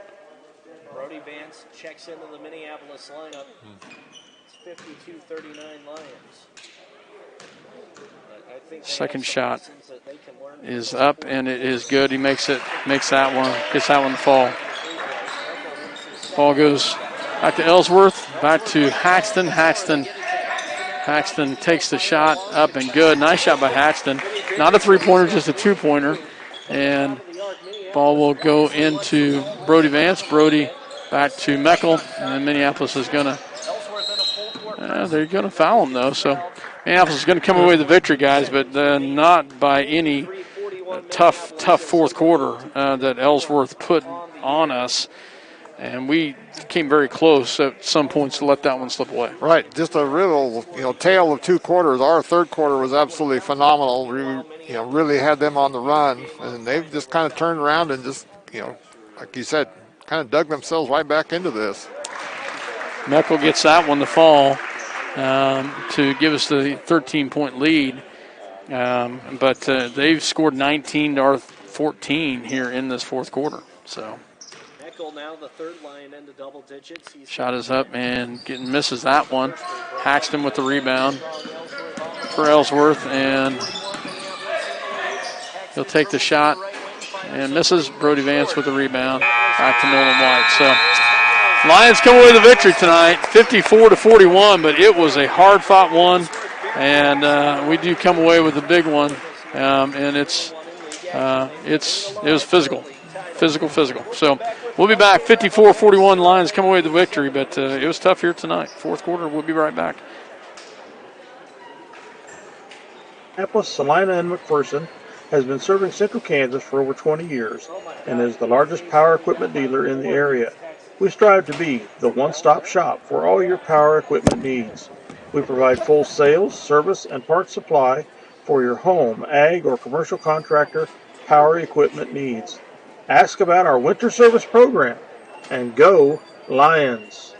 S6: Brody Vance checks into the Minneapolis lineup. It's 52-39 Lions.
S2: Second shot is up and it is good. He makes that one, gets that one to fall. Ball goes back to Ellsworth, back to Haxton. Haxton takes the shot up and good. Nice shot by Haxton. Not a three-pointer, just a two-pointer. And ball will go into Brody Vance. Brody back to Meckel. And then Minneapolis is going to, they're going to foul him, though. So Minneapolis is going to come away with the victory, guys, but not by any tough fourth quarter that Ellsworth put on us. And we came very close at some points to let that one slip away.
S1: Right, just a real, tale of two quarters. Our third quarter was absolutely phenomenal. We, really had them on the run, and they've just kind of turned around and just, like you said, kind of dug themselves right back into this.
S2: Meckel gets that one to fall to give us the 13-point lead, but they've scored 19 to our 14 here in this fourth quarter. So.
S6: Now the third line into double digits.
S2: Shot is up and misses that one. Haxton with the rebound for Ellsworth, and he'll take the shot and misses. Brody Vance with the rebound. Back to Nolan White. So Lions come away with the victory tonight, 54-41, but it was a hard-fought one, and we do come away with a big one, and it was physical. So we'll be back. 54-41 Lions come away with the victory, but it was tough here tonight. Fourth quarter, we'll be right back.
S10: Minneapolis, Salina, and McPherson has been serving Central Kansas for over 20 years and is the largest power equipment dealer in the area. We strive to be the one-stop shop for all your power equipment needs. We provide full sales, service, and parts supply for your home, ag, or commercial contractor power equipment needs. Ask about our winter service program, and go Lions.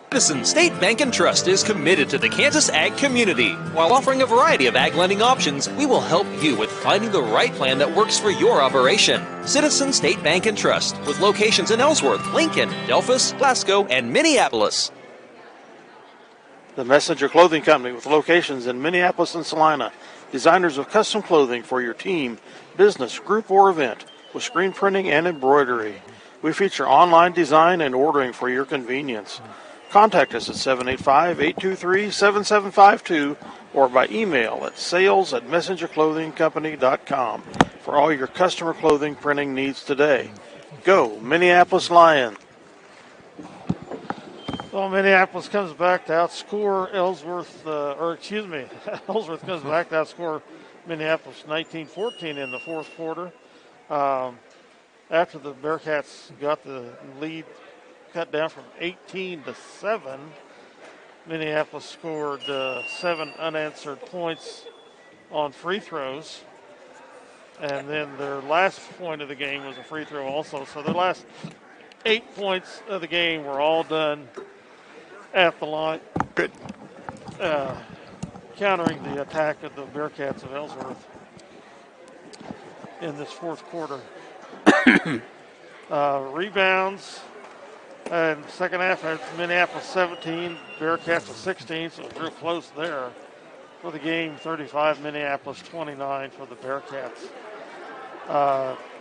S5: Edison State Bank and Trust is committed to the Kansas ag community. While offering a variety of ag lending options, we will help you with finding the right plan that works for your operation. Citizen State Bank and Trust, with locations in Ellsworth, Lincoln, Delphus, Glasgow, and Minneapolis.
S7: The Messenger Clothing Company, with locations in Minneapolis and Salina. Designers of custom clothing for your team, business, group, or event, with screen printing and embroidery. We feature online design and ordering for your convenience. Contact us at 785-823-7752 or by email at sales@messengerclothingcompany.com for all your customer clothing printing needs today. Go Minneapolis Lions!
S3: Well, Minneapolis comes back to outscore Ellsworth, Ellsworth comes back to outscore Minneapolis 19-14 in the fourth quarter. After the Bearcats got the lead cut down from 18 to 7, Minneapolis scored 7 unanswered points on free throws. And then their last point of the game was a free throw also. So their last 8 points of the game were all done at the line.
S1: Good.
S3: Countering the attack of the Bearcats of Ellsworth in this fourth quarter. Rebounds and second half, Minneapolis 17, Bearcats 16, so it was real close there. For the game, 35, Minneapolis 29 for the Bearcats.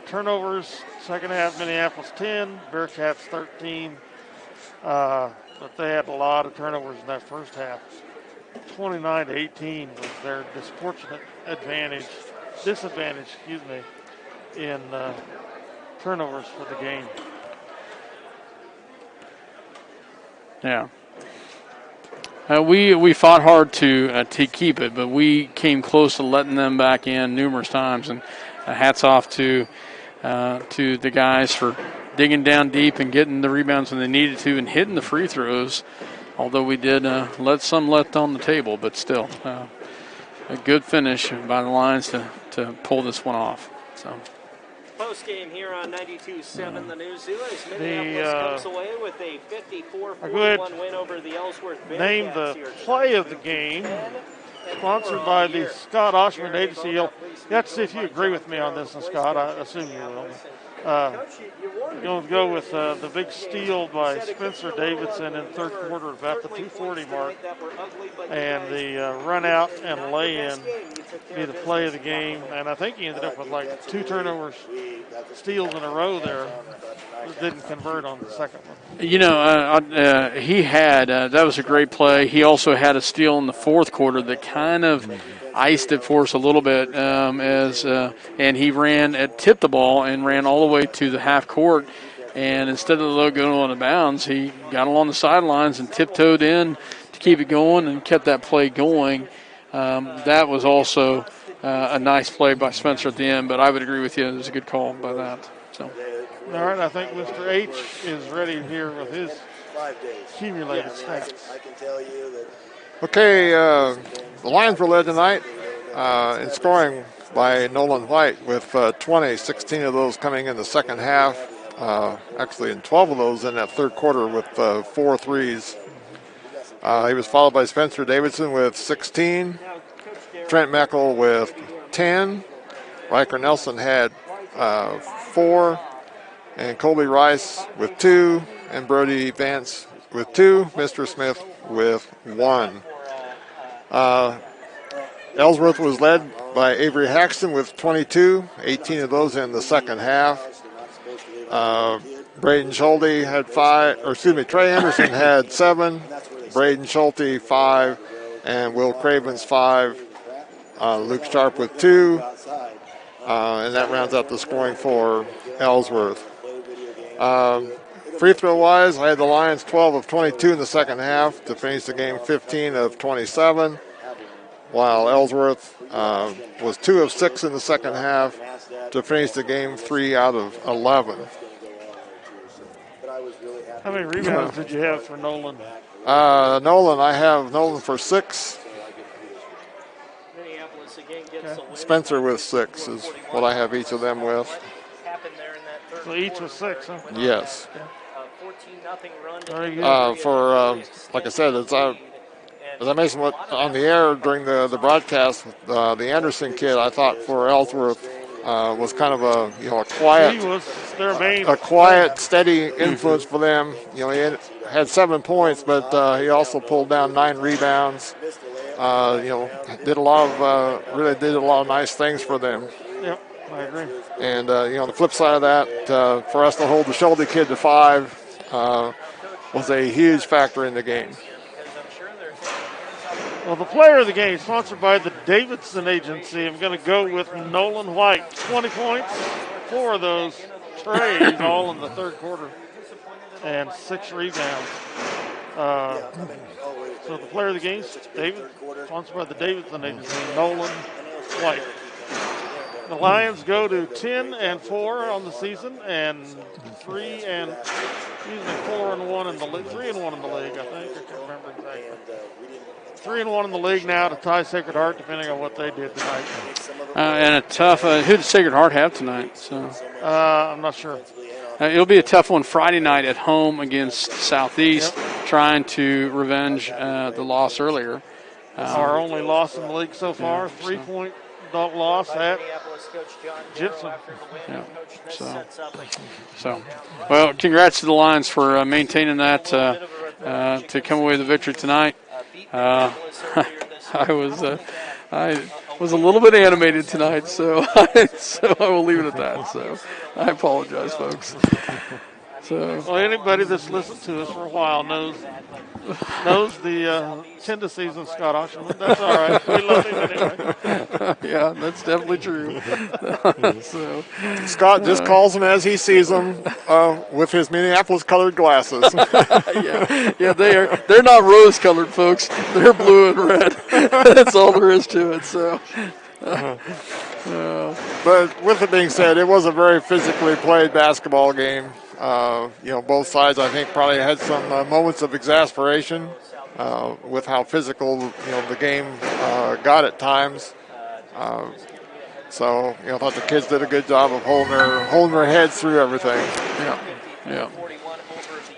S3: Turnovers, second half, Minneapolis 10, Bearcats 13. But they had a lot of turnovers in that first half. 29-18 was their disadvantage, in turnovers for the game.
S2: Yeah. We fought hard to keep it, but we came close to letting them back in numerous times. And hats off to the guys for digging down deep and getting the rebounds when they needed to and hitting the free throws. Although we did let some left on the table, but still a good finish by the Lions to pull this one off. So.
S6: Post game here on 92.7 The News Zoo as Minneapolis comes away with a 54-41 win over the Ellsworth Bearcats.
S3: Name the play of the game, sponsored by the Scott Oshman Agency. You'll have to see if you agree with me on this, and Scott, I assume you will. Going to go with the big steal by Spencer Davidson in third quarter, about the 2:40 mark, and the run out and lay in be the play of the game. And I think he ended up with like 2 turnovers, steals in a row there. Didn't convert on the second one.
S2: He had that was a great play. He also had a steal in the fourth quarter that kind of iced it for us a little bit, and he tipped the ball and ran all the way to the half court, and instead of going on the bounds, he got along the sidelines and tiptoed in to keep it going and kept that play going. That was also a nice play by Spencer at the end, but I would agree with you. It was a good call by that. So.
S3: All right, I think Mr. H is ready here with his accumulated stats.
S1: Okay, the Lions were led tonight in scoring by Nolan White with 20, 16 of those coming in the second half. Actually, in 12 of those in that third quarter with 4 threes. He was followed by Spencer Davidson with 16, Trent Meckel with 10, Riker Nelson had 4, and Colby Rice with 2, and Brody Vance with 2, Mr. Smith with 1. Ellsworth was led by Avery Haxton with 22, 18 of those in the second half. Braden Schulte had 5, Trey Anderson had 7, Braden Schulte 5, and Will Cravens 5. Luke Sharp with 2, and that rounds out the scoring for Ellsworth. Free throw wise, I had the Lions 12 of 22 in the second half to finish the game 15 of 27, while Ellsworth was 2 of 6 in the second half to finish the game 3 out of 11.
S3: How many rebounds did you have for Nolan?
S1: I have Nolan for 6. Spencer with 6 is what I have each of them with.
S3: So each was 6, huh?
S1: Yes.
S3: Very good.
S1: Like I said, as I mentioned on the air during the broadcast, the Anderson kid, I thought for Ellsworth was kind of a quiet,
S3: he was their main,
S1: steady influence for them. He had 7 points, but he also pulled down 9 rebounds. Did a lot of nice things for them.
S3: Yep, I agree.
S1: And the flip side of that, for us to hold the Schulte kid to 5 was a huge factor in the game.
S3: Well, the player of the game, sponsored by the Davidson Agency, I'm going to go with Nolan White. 20 points, 4 of those trays, all in the third quarter, and 6 rebounds. So the player of the game, sponsored by the Davidson Agency, Nolan White. The Lions go to 10-4 on the season, and 3-1 in the league. 3-1 in the league, I think. I can't remember exactly. 3-1 in the league now to tie Sacred Heart, depending on what they did tonight.
S2: And a tough. Who did Sacred Heart have tonight? So
S3: I'm not sure.
S2: It'll be a tough one Friday night at home against Southeast, trying to revenge the loss earlier.
S3: Our only loss in the league so far, 3-point loss at Gibson.
S2: Yeah. So, well, congrats to the Lions for maintaining that to come away with the victory tonight. I was a little bit animated tonight, so I will leave it at that. So I apologize, folks. So,
S3: well, anybody that's listened to us for a while knows the tendencies of Scott Oshman. That's all right. We love him anyway.
S2: Yeah, that's definitely true. So,
S1: Scott just calls them as he sees them with his Minneapolis-colored glasses.
S2: yeah, they're not rose-colored, folks. They're blue and red. That's all there is to it. So.
S1: But with it being said, it was a very physically played basketball game. Both sides, I think, probably had some moments of exasperation with how physical, the game got at times. I thought the kids did a good job of holding their heads through everything.
S2: Yeah.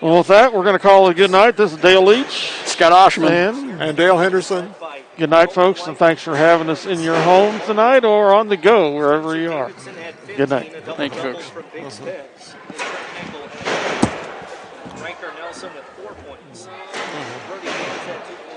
S3: Well, with that, we're going to call it a good night. This is Dale Leach,
S2: Scott Oshman,
S1: and Dale Henderson.
S3: Good night, folks, and thanks for having us in your home tonight or on the go, wherever you are. Good night.
S2: Thank you, folks.
S6: Riker Nelson with 4 points. Brody Vance had 2 points.